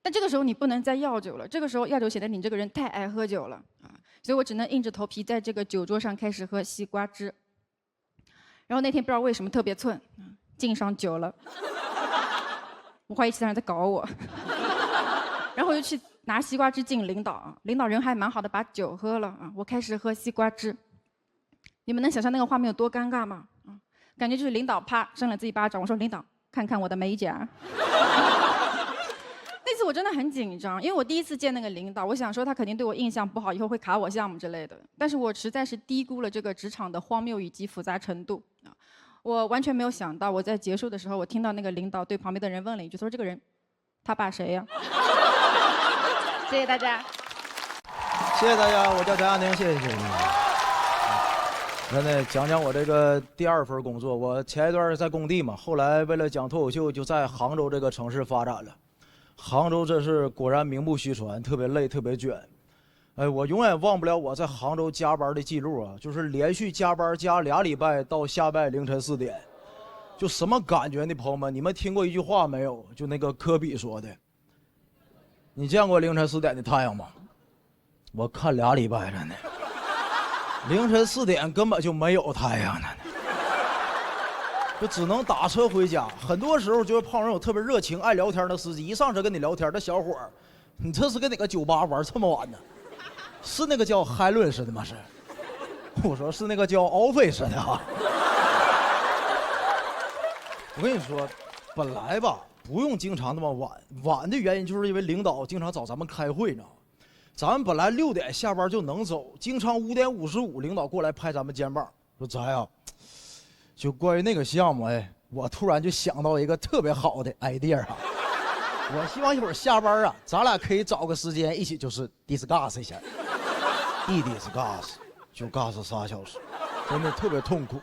但这个时候你不能再要酒了，这个时候要酒显得你这个人太爱喝酒了啊，所以我只能硬着头皮在这个酒桌上开始喝西瓜汁。然后那天不知道为什么特别寸，敬上酒了，我怀疑其他人在搞我，然后我就去拿西瓜汁敬领导啊，领导人还蛮好的，把酒喝了啊，我开始喝西瓜汁。你们能想象那个画面有多尴尬吗？啊，感觉就是领导啪扇了自己巴掌，我说领导看看我的美甲。那次我真的很紧张，因为我第一次见那个领导，我想说他肯定对我印象不好，以后会卡我项目之类的。但是我实在是低估了这个职场的荒谬以及复杂程度啊！我完全没有想到，我在结束的时候，我听到那个领导对旁边的人问了一句，他说：“这个人，他爸谁呀？”谢谢大家。谢谢大家，我叫翟亚宁，谢谢你。真的讲讲我这个第二份工作，我前一段在工地嘛，后来为了讲脱口秀，就在杭州这个城市发展了。杭州这是果然名不虚传，特别累，特别卷。我永远忘不了我在杭州加班的记录啊，就是连续加班加2礼拜到下班凌晨4点，就什么感觉呢？朋友们，你们听过一句话没有？就那个科比说的：“你见过凌晨4点的太阳吗？”我看2礼拜了呢。凌晨4点根本就没有太阳呢，就只能打车回家。很多时候就是碰上有特别热情、爱聊天的司机，一上车跟你聊天，这小伙儿，你这是跟哪个酒吧玩这么晚呢？是那个叫海伦似的吗？是。我说是那个叫敖飞似的啊。我跟你说，本来吧不用经常那么晚，晚的原因就是因为领导经常找咱们开会，你知道吗？咱们本来6点下班就能走，经常5点55领导过来拍咱们肩膀，说咱呀，就关于那个项目，哎，我突然就想到一个特别好的 idea 啊。我希望一会儿下班啊，咱俩可以找个时间一起就是 discuss 一下，一 discuss 就 gas 3小时，真的特别痛苦。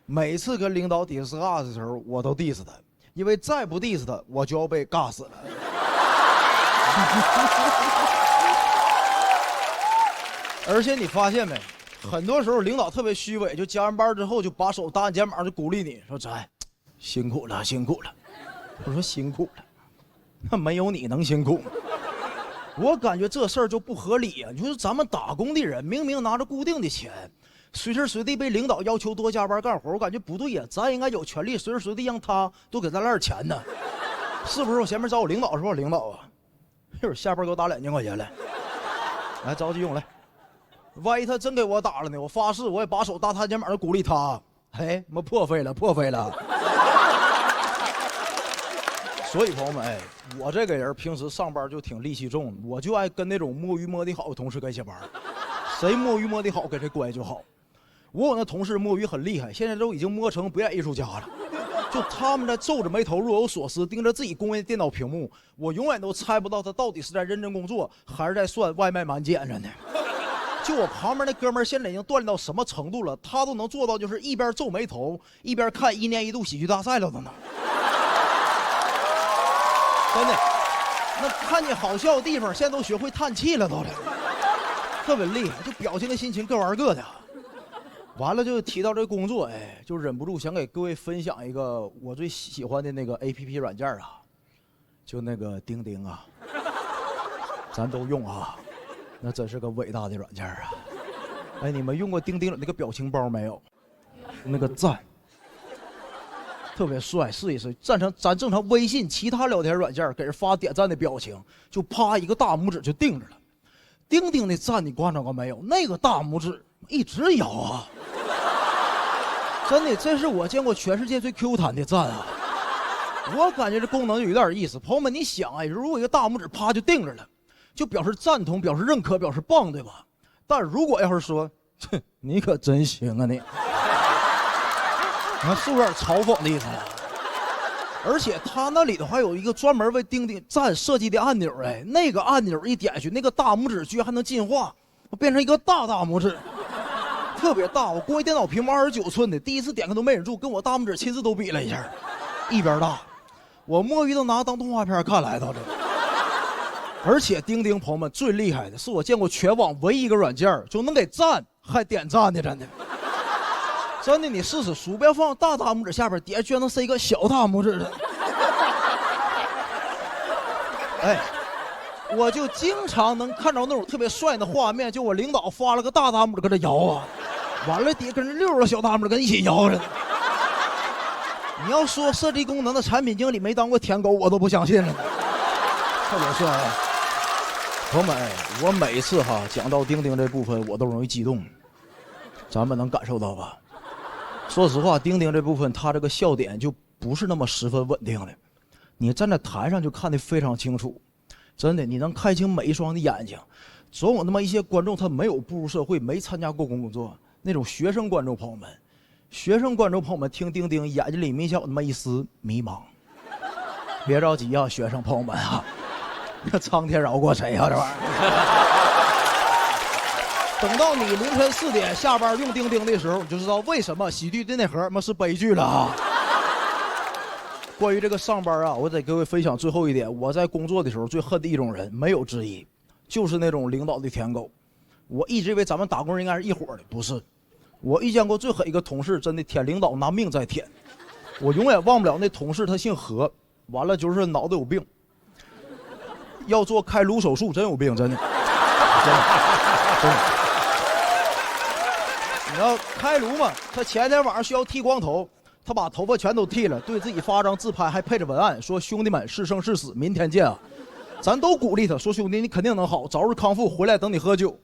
每次跟领导 discuss 的时候，我都 diss 他，因为再不 diss 他，我就要被 gas 了。而且你发现没，很多时候领导特别虚伪，就加完班之后就把手搭你肩膀就鼓励你说：“咱辛苦了，辛苦了。”我说辛苦了，那没有你能辛苦吗？我感觉这事儿就不合理呀！你说咱们打工的人，明明拿着固定的钱，随时随地被领导要求多加班干活，我感觉不对呀。咱应该有权利随时随地让他多给咱来点钱呢，是不是？我前面找我领导说，领导啊，一会儿下班给我打2000块钱来，来着急用来。万一他真给我打了呢？我发誓我也把手搭他肩膀鼓励他。哎，我破费了，破费了。所以朋友们，哎，我这个人平时上班就挺戾气重，我就爱跟那种摸鱼摸的好的同事跟一起玩，谁摸鱼摸的好跟谁乖就好。我有那同事摸鱼很厉害，现在都已经摸成表演艺术家了。就他们在皱着眉头若有所思盯着自己工位的电脑屏幕，我永远都猜不到他到底是在认真工作还是在算外卖满减着呢。就我旁边那哥们儿现在已经锻炼到什么程度了，他都能做到就是一边皱眉头一边看1年1度喜剧大赛了都能。真的，那看见好笑的地方现在都学会叹气了都了，特别厉害，就表情跟心情各玩各的。完了就提到这工作，哎，就忍不住想给各位分享一个我最喜欢的那个 APP 软件啊，就那个钉钉啊，咱都用啊。那真是个伟大的软件啊！哎，你们用过钉钉的那个表情包没有？那个赞，特别帅，试一试。咱正常微信其他聊天软件给人发点赞的表情，就啪一个大拇指就定着了。钉钉的赞你观察过没有？那个大拇指一直摇啊！真的，这是我见过全世界最 Q 弹的赞啊！我感觉这功能就有点意思。朋友们，你想哎，如果一个大拇指啪就定着了，就表示赞同，表示认可，表示棒，对吧？但如果要是说，你可真行啊你，那是不是有点嘲讽的意思了？而且他那里头还有一个专门为钉钉赞设计的按钮，哎，那个按钮一点下去，那个大拇指居然还能进化，变成一个大拇指，特别大。我工位电脑屏幕29寸的，第一次点开都没忍住，跟我大拇指亲自都比了一下，一边大。我摸鱼都拿它当动画片看来到这。而且钉钉朋友们最厉害的是我见过全网唯一一个软件就能给赞还点赞的，真的，真的，你试试，鼠标放大拇指下边，底下居然能塞一个小大拇指的。哎，我就经常能看着那种特别帅的画面，就我领导发了个大拇指搁这摇啊，完了底下跟着60个小大拇指跟一起摇着。你要说设计功能的产品经理没当过舔狗，我都不相信了，特别帅啊。朋友们，我每次讲到钉钉这部分，我都容易激动，咱们能感受到吧？说实话，钉钉这部分它这个笑点就不是那么十分稳定的，你站在台上就看得非常清楚，真的，你能看清每一双的眼睛。总有那么一些观众，他没有步入社会，没参加过工作，那种学生观众朋友们，听钉钉眼睛里明显有那么一丝迷茫。别着急啊，学生朋友们啊。苍天饶过谁啊，这玩意儿！等到你凌晨4点下班用钉钉的时候，你就知道为什么喜剧的内核是悲剧了啊！关于这个上班啊，我得给各位分享最后一点，我在工作的时候最恨的一种人，没有之一，就是那种领导的舔狗。我一直以为咱们打工人应该是一伙的，不是。我遇见过最狠一个同事，真的舔领导拿命在舔。我永远忘不了那同事，他姓何，完了就是脑子有病。要做开颅手术，真有病，真的，真的。你要开颅嘛？他前天晚上需要剃光头，他把头发全都剃了，对自己发张自拍，还配着文案，说：“兄弟们，是生是死，明天见啊！”咱都鼓励他，说：“兄弟，你肯定能好，早日康复，回来等你喝酒。”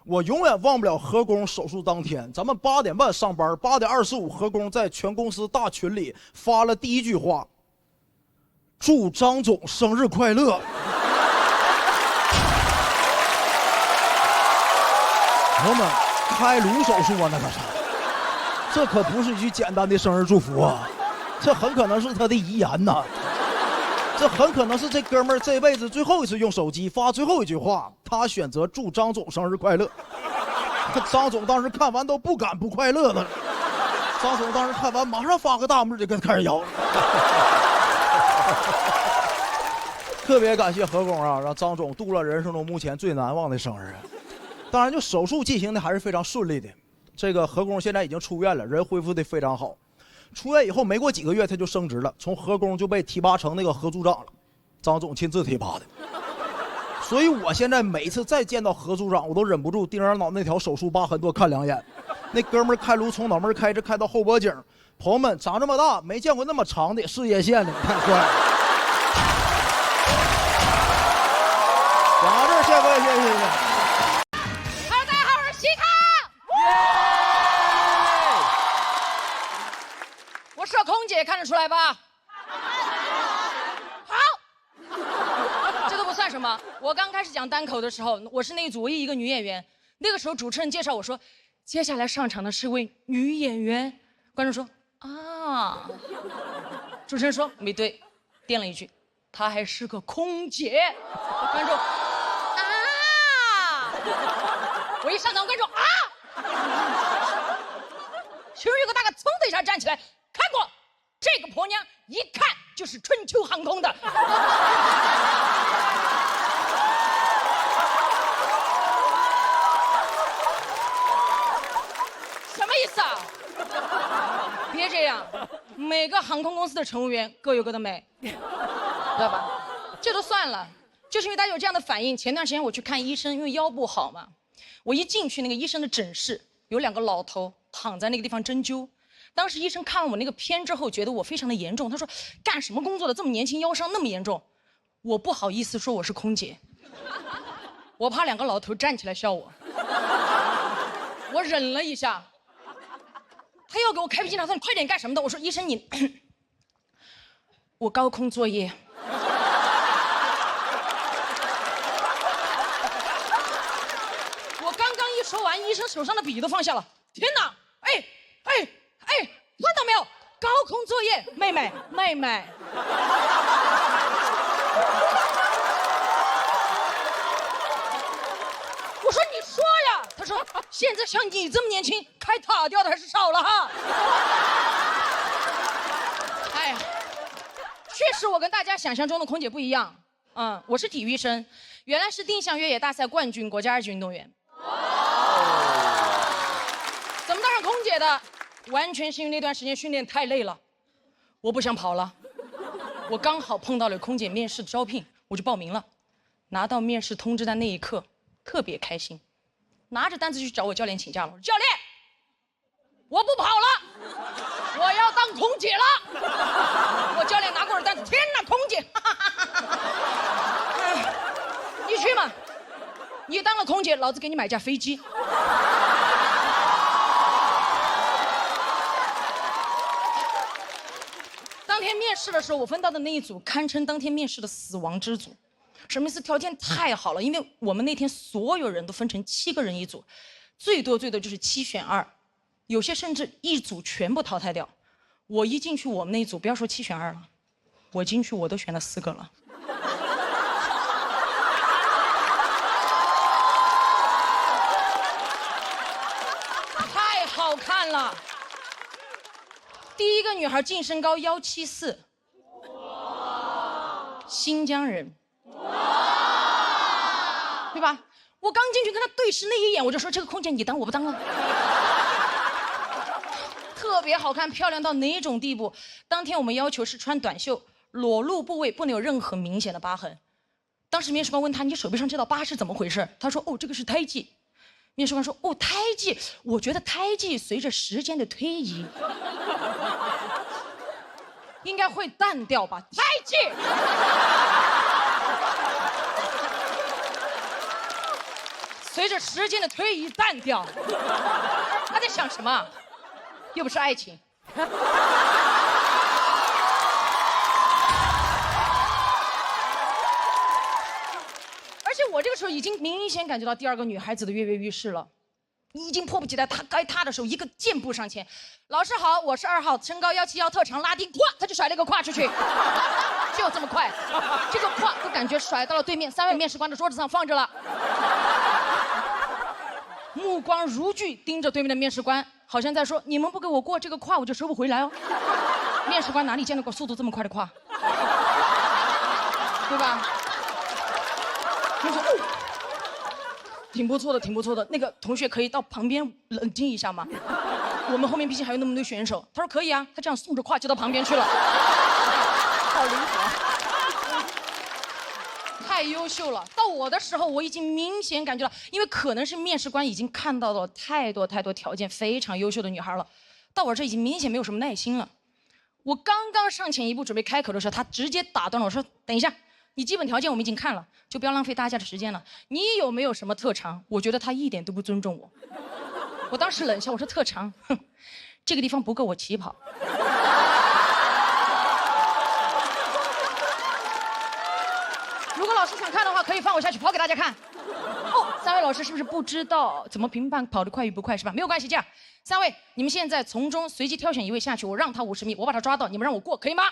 我永远忘不了何工手术当天，咱们8点半上班，8点25，何工在全公司大群里发了第一句话：“祝张总生日快乐。”朋友们，开颅手术啊，那可是，这可不是一句简单的生日祝福啊，这很可能是他的遗言呐。这很可能是这哥们儿这辈子最后一次用手机发最后一句话，他选择祝张总生日快乐。张总当时看完都不敢不快乐的了，张总当时看完马上发个大拇指就跟开始摇了。特别感谢何工啊，让张总度了人生中目前最难忘的生日。当然，就手术进行的还是非常顺利的。这个何工现在已经出院了，人恢复的非常好。出院以后没过几个月，他就升职了，从何工就被提拔成那个何组长了，张总亲自提拔的。所以我现在每次再见到何组长，我都忍不住盯着脑那条手术疤痕多看2眼。那哥们儿开颅从脑门开着开到后脖颈，朋友们长这么大没见过那么长的事业线的，你看帅。讲到这儿，谢各位，谢谢。Hello， 大家好，我是西卡。我是个空姐，看得出来吧？好，这都不算什么。我刚开始讲单口的时候，我是那一组唯一一个女演员。那个时候主持人介绍我说，接下来上场的是一位女演员。观众说啊，主持人说没对，垫了一句，她还是个空姐。观众啊，我一上场，观众啊，其中有个大哥噌的一下站起来。看过，这个婆娘一看就是春秋航空的。什么意思啊？别这样，每个航空公司的乘务员各有各的美，知道吧？这都算了，就是因为大家有这样的反应。前段时间我去看医生，因为腰不好嘛，我一进去那个医生的诊室，有2个老头躺在那个地方针灸。当时医生看完我那个片之后，觉得我非常的严重。他说：“干什么工作的这么年轻，腰伤那么严重？”我不好意思说我是空姐，我怕2个老头站起来笑我。我忍了一下，他要给我开脾气，他说：“你快点干什么的？”我说：“医生你，我高空作业。”我刚刚一说完，医生手上的笔都放下了。天哪！哎，看到没有？高空作业，妹妹。我说你说呀，他说现在像你这么年轻，开塔吊的还是少了哈。哎呀，确实我跟大家想象中的空姐不一样。我是体育生，原来是定向越野大赛冠军，国家2级运动员。怎么当上空姐的？完全是因为那段时间训练太累了，我不想跑了。我刚好碰到了空姐面试的招聘，我就报名了。拿到面试通知单那一刻，特别开心，拿着单子去找我教练请假了。我说教练，我不跑了，我要当空姐了。我教练拿过了单子，天哪，空姐！你去嘛，你当了空姐，老子给你买架飞机。当天面试的时候，我分到的那一组堪称当天面试的死亡之组。什么意思？条件太好了，因为我们那天所有人都分成7个人一组，最多就是7选2，有些甚至一组全部淘汰掉。我一进去我们那一组，不要说7选2了，我进去我都选了4个了。太好看了。第一个女孩净身高174，新疆人，对吧？我刚进去跟她对视那一眼，我就说这个空姐你当我不当啊。特别好看，漂亮到哪种地步？当天我们要求是穿短袖，裸露部位不能有任何明显的疤痕。当时面试官问她，你手臂上这道疤是怎么回事？她说，哦，这个是胎记。面试官说，哦，胎记，我觉得胎记随着时间的推移应该会淡掉吧？胎记。随着时间的推移淡掉。他在想什么？又不是爱情。而且我这个时候已经明显感觉到第二个女孩子的跃跃欲试了。已经迫不及待，他该他的时候，一个箭步上前。老师好，我是2号，身高171，特长拉丁。咵，他就甩了个胯出去，就这么快。这个胯都感觉甩到了对面3位面试官的桌子上放着了，目光如炬盯着对面的面试官，好像在说：你们不给我过这个胯，我就收不回来哦。面试官哪里见到过速度这么快的胯，对吧？他说：哦。挺不错的，挺不错的。那个同学可以到旁边冷静一下吗？我们后面毕竟还有那么多选手。他说可以啊，他这样送着胯就到旁边去了，好灵活，太优秀了。到我的时候，我已经明显感觉到，因为可能是面试官已经看到了太多条件非常优秀的女孩了，到我这已经明显没有什么耐心了。我刚刚上前一步准备开口的时候，他直接打断了我说：等一下。你基本条件我们已经看了，就不要浪费大家的时间了。你有没有什么特长？我觉得他一点都不尊重我。我当时冷笑，我说特长，哼，这个地方不够我起跑。如果老师想看的话，可以放我下去跑给大家看。哦，3位老师是不是不知道怎么评判跑得快与不快是吧？没有关系，这样，3位你们现在从中随机挑选1位下去，我让他50米，我把他抓到，你们让我过，可以吗？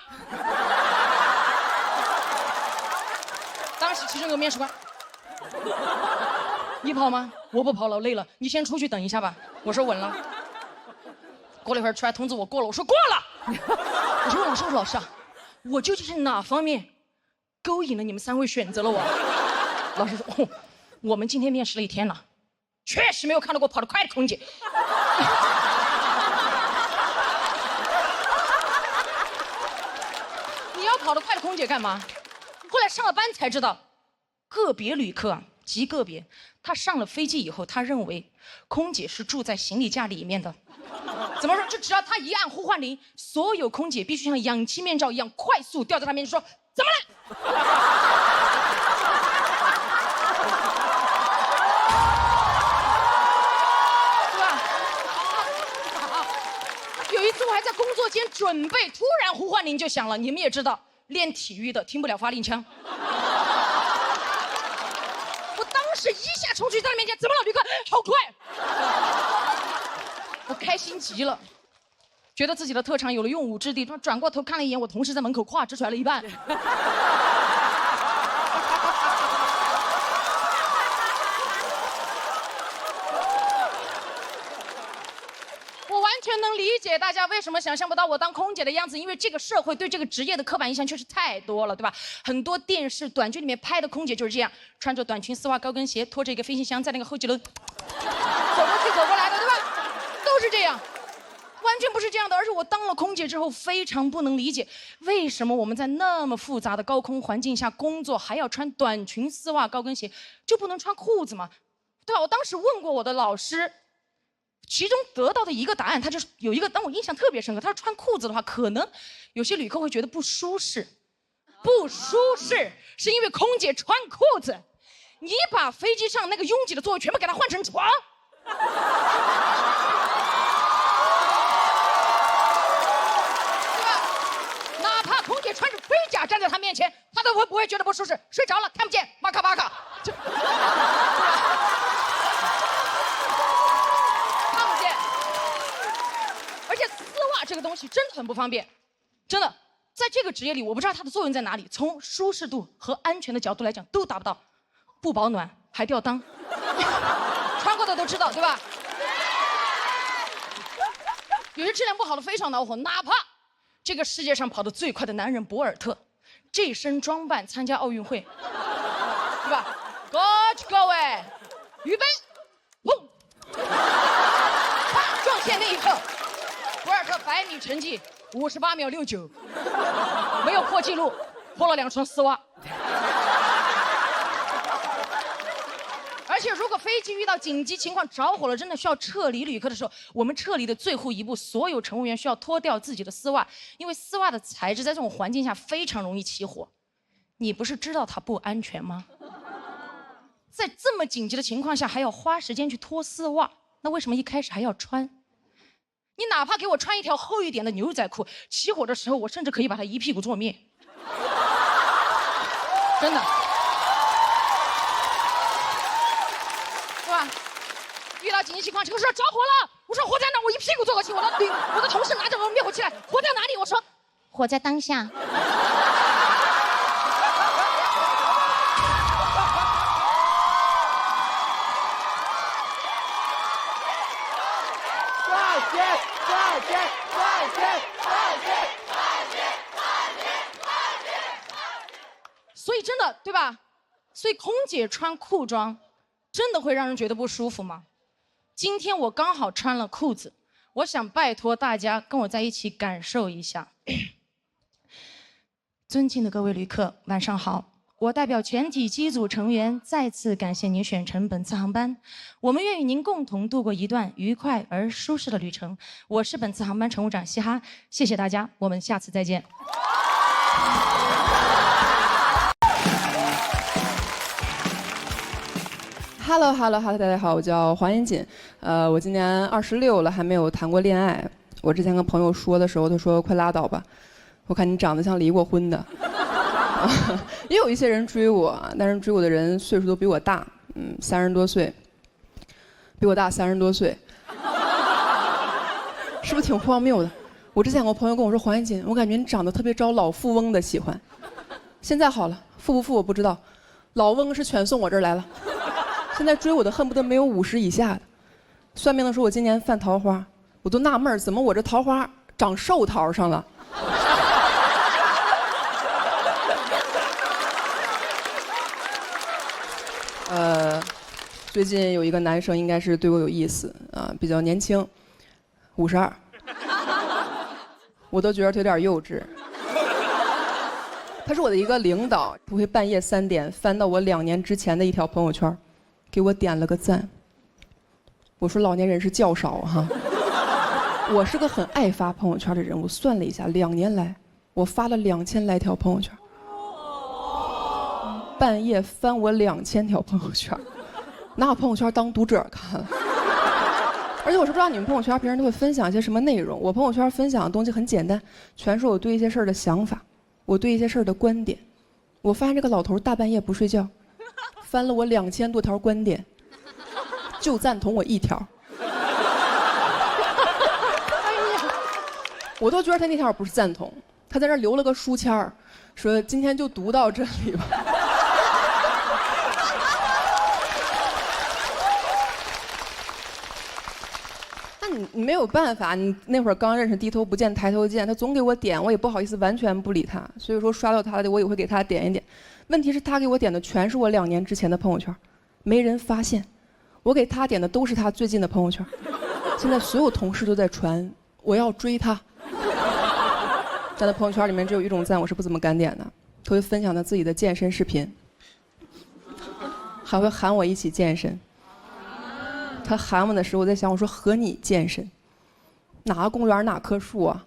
当时其中有个面试官，你跑吗？我不跑了，累了，你先出去等一下吧。我说稳了。过了一会儿出来通知我过了，我说过了。我说老师啊，我究竟是哪方面勾引了你们3位选择了我？老师说哦，我们今天面试了1天了，确实没有看到过跑得快的空姐。你要跑得快的空姐干嘛？后来上了班才知道，个别旅客啊，极个别，他上了飞机以后，他认为空姐是住在行李架里面的。怎么说？就只要他一按呼唤铃，所有空姐必须像氧气面罩一样快速掉在他面前说：怎么了？是吧？有一次我还在工作间准备，突然呼唤铃就响了。你们也知道。练体育的听不了发令枪，我当时一下冲去在他面前，怎么了，旅客？好快！我开心极了，觉得自己的特长有了用武之地。转过头看了一眼，我同事在门口胯只甩了一半。完全能理解大家为什么想象不到我当空姐的样子，因为这个社会对这个职业的刻板印象确实太多了，对吧？很多电视短剧里面拍的空姐就是这样，穿着短裙、丝袜、高跟鞋，拖着一个飞行箱在那个后几楼走过去走过来的，对吧？都是这样，完全不是这样的。而且我当了空姐之后，非常不能理解，为什么我们在那么复杂的高空环境下工作，还要穿短裙、丝袜、高跟鞋，就不能穿裤子吗？对吧？我当时问过我的老师。其中得到的一个答案，他就是有一个让我印象特别深刻。他说穿裤子的话，可能有些旅客会觉得不舒适，不舒适是因为空姐穿裤子，你把飞机上那个拥挤的座位全部给它换成床，对吧？哪怕空姐穿着飞甲站在他面前，他都不会觉得不舒适，睡着了看不见，巴卡巴卡。这个东西真的很不方便，真的，在这个职业里，我不知道它的作用在哪里。从舒适度和安全的角度来讲，都达不到，不保暖还吊裆，穿过的都知道，对吧？有些质量不好的非常恼火，哪怕这个世界上跑得最快的男人博尔特，这身装扮参加奥运会，对吧？过去各位，预备，砰！撞线那一刻。博尔特100米成绩58秒69，没有破纪录，破了2双丝袜。而且，如果飞机遇到紧急情况着火了，真的需要撤离旅客的时候，我们撤离的最后一步，所有乘务员需要脱掉自己的丝袜，因为丝袜的材质在这种环境下非常容易起火。你不是知道它不安全吗？在这么紧急的情况下还要花时间去脱丝袜，那为什么一开始还要穿？你哪怕给我穿一条厚一点的牛仔裤，起火的时候我甚至可以把它一屁股坐灭。真的，对吧？遇到紧急情况，这个时候着火了，我说火在哪？我一屁股坐过去，我的同事拿着我灭火器来，火在哪里？我说火在当下。所以真的，对吧？所以空姐穿裤装，真的会让人觉得不舒服吗？今天我刚好穿了裤子，我想拜托大家跟我在一起感受一下。尊敬的各位旅客，晚上好。我代表全体机组成员再次感谢您选乘本次航班，我们愿与您共同度过一段愉快而舒适的旅程。我是本次航班乘务长嘻哈，谢谢大家，我们下次再见。Hello， 大家好，我叫黄妍锦，我今年26了，还没有谈过恋爱。我之前跟朋友说的时候，他说快拉倒吧，我看你长得像离过婚的。也有一些人追我，但是追我的人岁数都比我大，30多岁，比我大30多岁，是不是挺荒谬的？我之前有个朋友跟我说，黄妍锦，我感觉你长得特别招老富翁的喜欢。现在好了，富不富我不知道，老翁是全送我这儿来了。现在追我的恨不得没有50以下的。算命的说我今年犯桃花，我都纳闷怎么我这桃花长寿桃上了。最近有一个男生应该是对我有意思啊，比较年轻，52，我都觉得他有点幼稚。他是我的一个领导，他会半夜3点翻到我2年之前的一条朋友圈，给我点了个赞。我说老年人是较少哈。我是个很爱发朋友圈的人，我算了一下，2年来我发了2000来条朋友圈。半夜翻我2000条朋友圈，拿我朋友圈当读者看了。而且我是不知道你们朋友圈平时都会分享一些什么内容。我朋友圈分享的东西很简单，全是我对一些事儿的想法，我对一些事儿的观点。我发现这个老头大半夜不睡觉，翻了我2000多条观点，就赞同我1条。我都觉得他那条不是赞同，他在那留了个书签儿，说今天就读到这里吧。你没有办法，你那会儿刚认识，低头不见抬头见，他总给我点，我也不好意思完全不理他，所以说刷到他的我也会给他点一点。问题是，他给我点的全是我2年之前的朋友圈，没人发现，我给他点的都是他最近的朋友圈。现在所有同事都在传我要追他，在他朋友圈里面只有一种赞我是不怎么敢点的，他会分享他自己的健身视频，还会喊我一起健身。他喊我的时候，我在想，我说和你健身，哪个公园哪棵树啊？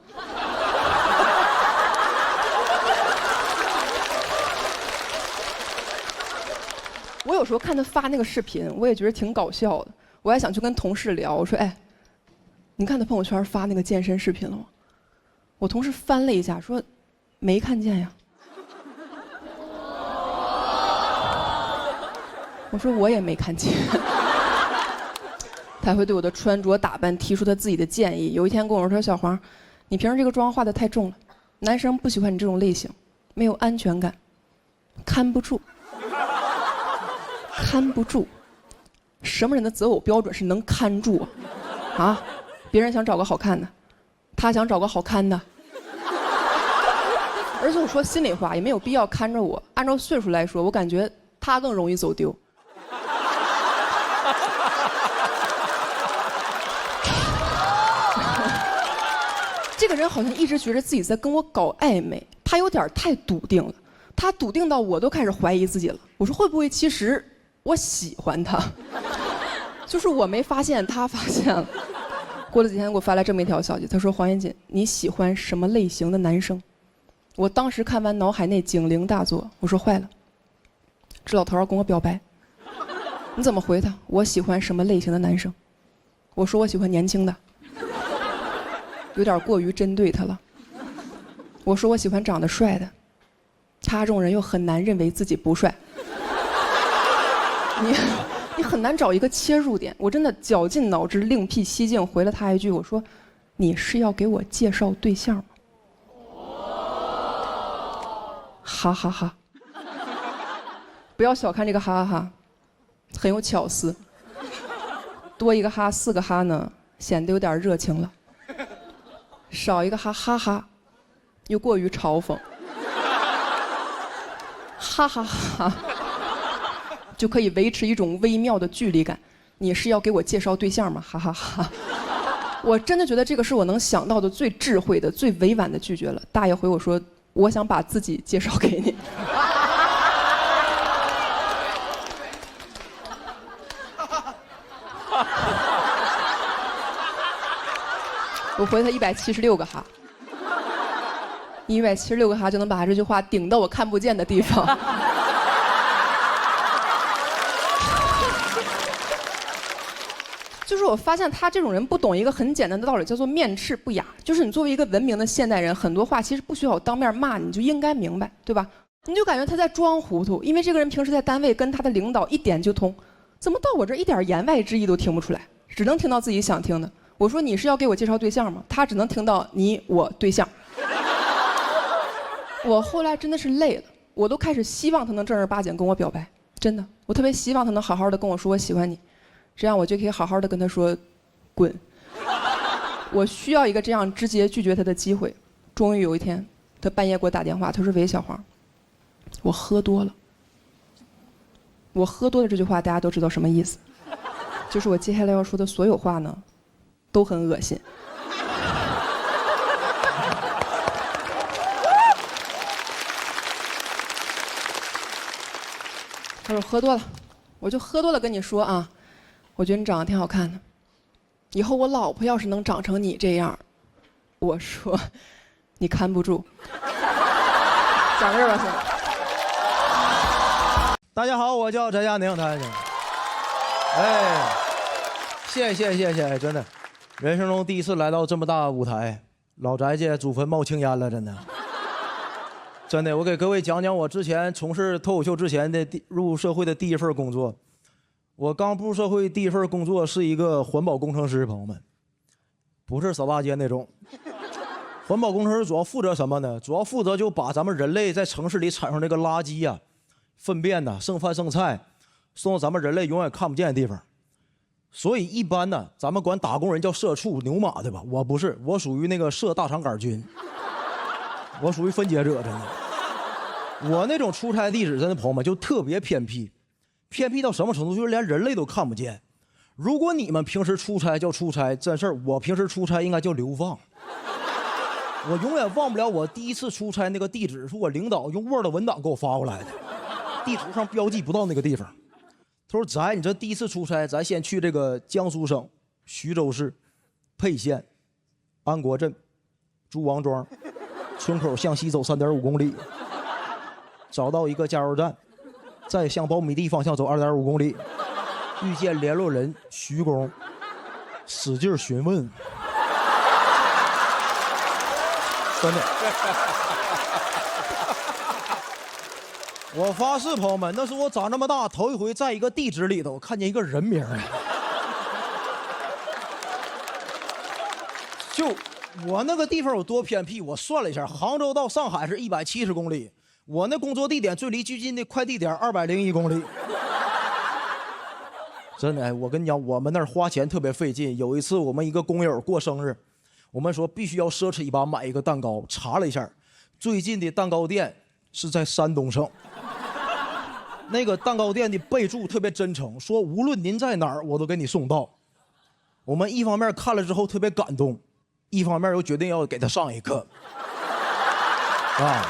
我有时候看他发那个视频，我也觉得挺搞笑的。我还想去跟同事聊，我说：“哎，你看他朋友圈发那个健身视频了吗？”我同事翻了一下，说：“没看见呀。”我说：“我也没看见。”他会对我的穿着打扮提出他自己的建议。有一天跟我说：“小黄，你平时这个妆化得太重了，男生不喜欢你这种类型，没有安全感，看不住，看不住。什么人的择偶标准是能看住啊？啊，别人想找个好看的，他想找个好看的。而且我说心里话，也没有必要看着我。按照岁数来说，我感觉他更容易走丢。”这个人好像一直觉得自己在跟我搞暧昧，他有点太笃定了，他笃定到我都开始怀疑自己了。我说会不会其实我喜欢他，就是我没发现，他发现了。过了几天给我发来这么一条消息，他说：“黄妍锦，你喜欢什么类型的男生？”我当时看完脑海内警铃大作，我说坏了，这老头要跟我表白。你怎么回他？我喜欢什么类型的男生？我说我喜欢年轻的，有点过于针对他了。我说我喜欢长得帅的，他这种人又很难认为自己不帅。你很难找一个切入点。我真的绞尽脑汁，另辟蹊径回了他一句，我说：“你是要给我介绍对象吗？”哈哈哈！不要小看这个哈哈哈，很有巧思。多一个哈，4个哈呢，显得有点热情了；少一个哈，哈哈，又过于嘲讽。哈哈哈！就可以维持一种微妙的距离感。你是要给我介绍对象吗？哈哈哈！我真的觉得这个是我能想到的最智慧的、最委婉的拒绝了。大爷回我说：“我想把自己介绍给你。”我回他176个哈，176个哈就能把这句话顶到我看不见的地方。就是我发现他这种人不懂一个很简单的道理，叫做面斥不雅。就是你作为一个文明的现代人，很多话其实不需要当面骂你就应该明白，对吧？你就感觉他在装糊涂，因为这个人平时在单位跟他的领导一点就通，怎么到我这一点言外之意都听不出来，只能听到自己想听的。我说你是要给我介绍对象吗？他只能听到你我对象。我后来真的是累了，我都开始希望他能正儿八经跟我表白，真的，我特别希望他能好好的跟我说我喜欢你。这样我就可以好好的跟他说滚。我需要一个这样直接拒绝他的机会。终于有一天他半夜给我打电话，他说：“喂，小黄，我喝多了。”我喝多了这句话大家都知道什么意思，就是我接下来要说的所有话呢都很恶心。他说喝多了，我就喝多了跟你说啊，我觉得你长得挺好看的，以后我老婆要是能长成你这样，我说你看不住。讲到这儿吧，先。大家好，我叫翟佳宁，大家好。哎，谢谢，真的，人生中第一次来到这么大舞台，老翟家祖坟冒青烟了，真的。真的，我给各位讲讲我之前从事脱口秀之前的入社会的第一份工作。我刚步入社会第一份工作是一个环保工程师，朋友们，不是扫大街那种。环保工程师主要负责什么呢？主要负责就把咱们人类在城市里产生这个垃圾呀、粪便呐、剩饭剩菜，送到咱们人类永远看不见的地方。所以一般呢，咱们管打工人叫社畜、牛马，对吧？我不是，我属于那个社大肠杆菌，我属于分解者，真的。我那种出差地址，真的朋友们就特别偏僻，偏僻到什么程度？就是连人类都看不见。如果你们平时出差叫出差，真事儿，我平时出差应该叫流放。我永远忘不了我第一次出差那个地址，是我领导用 Word 文档给我发过来的，地图上标记不到那个地方。他说：“翟，你这第一次出差，咱先去这个江苏省徐州市沛县安国镇朱王庄村口向西走3.5公里，找到一个加油站，再向苞米地方向走2.5公里，遇见联络人徐工，使劲询问。”真的，我发誓，朋友们，那是我长这么大头一回在一个地址里头看见一个人名。就我那个地方有多偏僻，我算了一下，杭州到上海是170公里，我那工作地点最离最近的快递点201公里。真的，我跟你讲，我们那儿花钱特别费劲。有一次我们一个工友过生日，我们说必须要奢侈一把买一个蛋糕，查了一下，最近的蛋糕店是在山东省。那个蛋糕店的备注特别真诚，说无论您在哪儿，我都给你送到。我们一方面看了之后特别感动，一方面又决定要给他上一课。啊！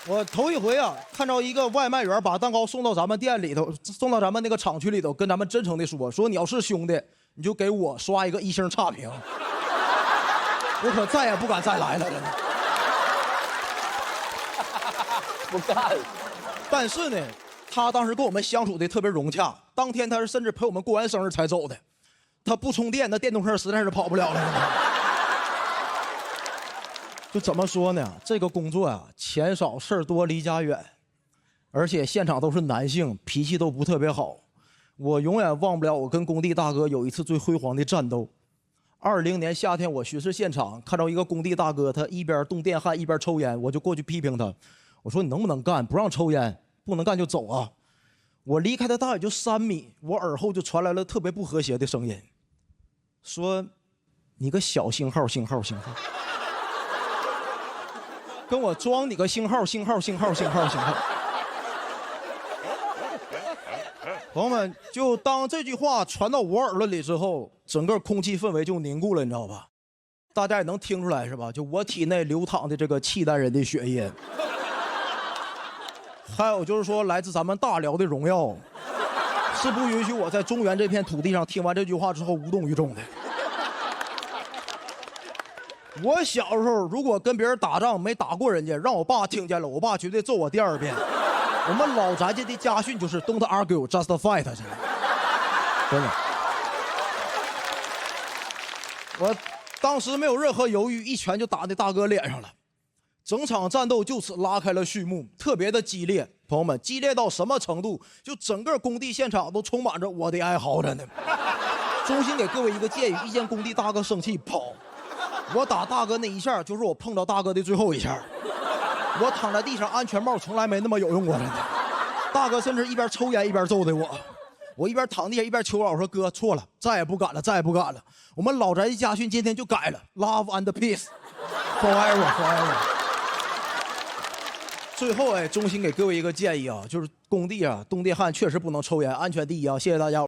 我头一回啊，看到一个外卖员把蛋糕送到咱们店里头，送到咱们那个厂区里头，跟咱们真诚的说你要是兄弟，你就给我刷一个1星差评。我可再也不敢再来了，真的。不干了。但是呢，他当时跟我们相处的特别融洽。当天他是甚至陪我们过完生日才走的。他不充电，那电动车实在是跑不了了。就怎么说呢？这个工作啊，钱少事儿多，离家远，而且现场都是男性，脾气都不特别好。我永远忘不了我跟工地大哥有一次最辉煌的战斗。20年夏天，我巡视现场，看到一个工地大哥，他一边动电焊一边抽烟，我就过去批评他，我说你能不能干？不让抽烟，不能干就走啊！我离开他大概就3米，我耳后就传来了特别不和谐的声音，说你个小星号，跟我装你个星号。朋友们，就当这句话传到我耳朵里之后，整个空气氛围就凝固了，你知道吧？大家也能听出来是吧？就我体内流淌的这个契丹人的血液，还有就是说来自咱们大辽的荣耀，是不允许我在中原这片土地上听完这句话之后无动于衷的。我小时候如果跟别人打仗没打过人家，让我爸听见了，我爸绝对揍我第2遍。我们老宅家的家训就是 Don't argue, just fight。真的，我当时没有任何犹豫，一拳就打在大哥脸上了。整场战斗就此拉开了序幕，特别的激烈。朋友们，激烈到什么程度？就整个工地现场都充满着我的哀嚎，真的。衷心给各位一个建议：一见工地大哥生气跑。我打大哥那一下，就是我碰到大哥的最后一下。我躺在地上，安全帽从来没那么有用过，真的。大哥甚至一边抽烟一边揍的我，我一边躺地下一边求饶，我说哥错了，再也不敢了，再也不敢了。我们老宅的家训今天就改了 ，Love and Peace forever。最后衷心给各位一个建议啊，就是工地啊，动电焊确实不能抽烟，安全第一啊！谢谢大家。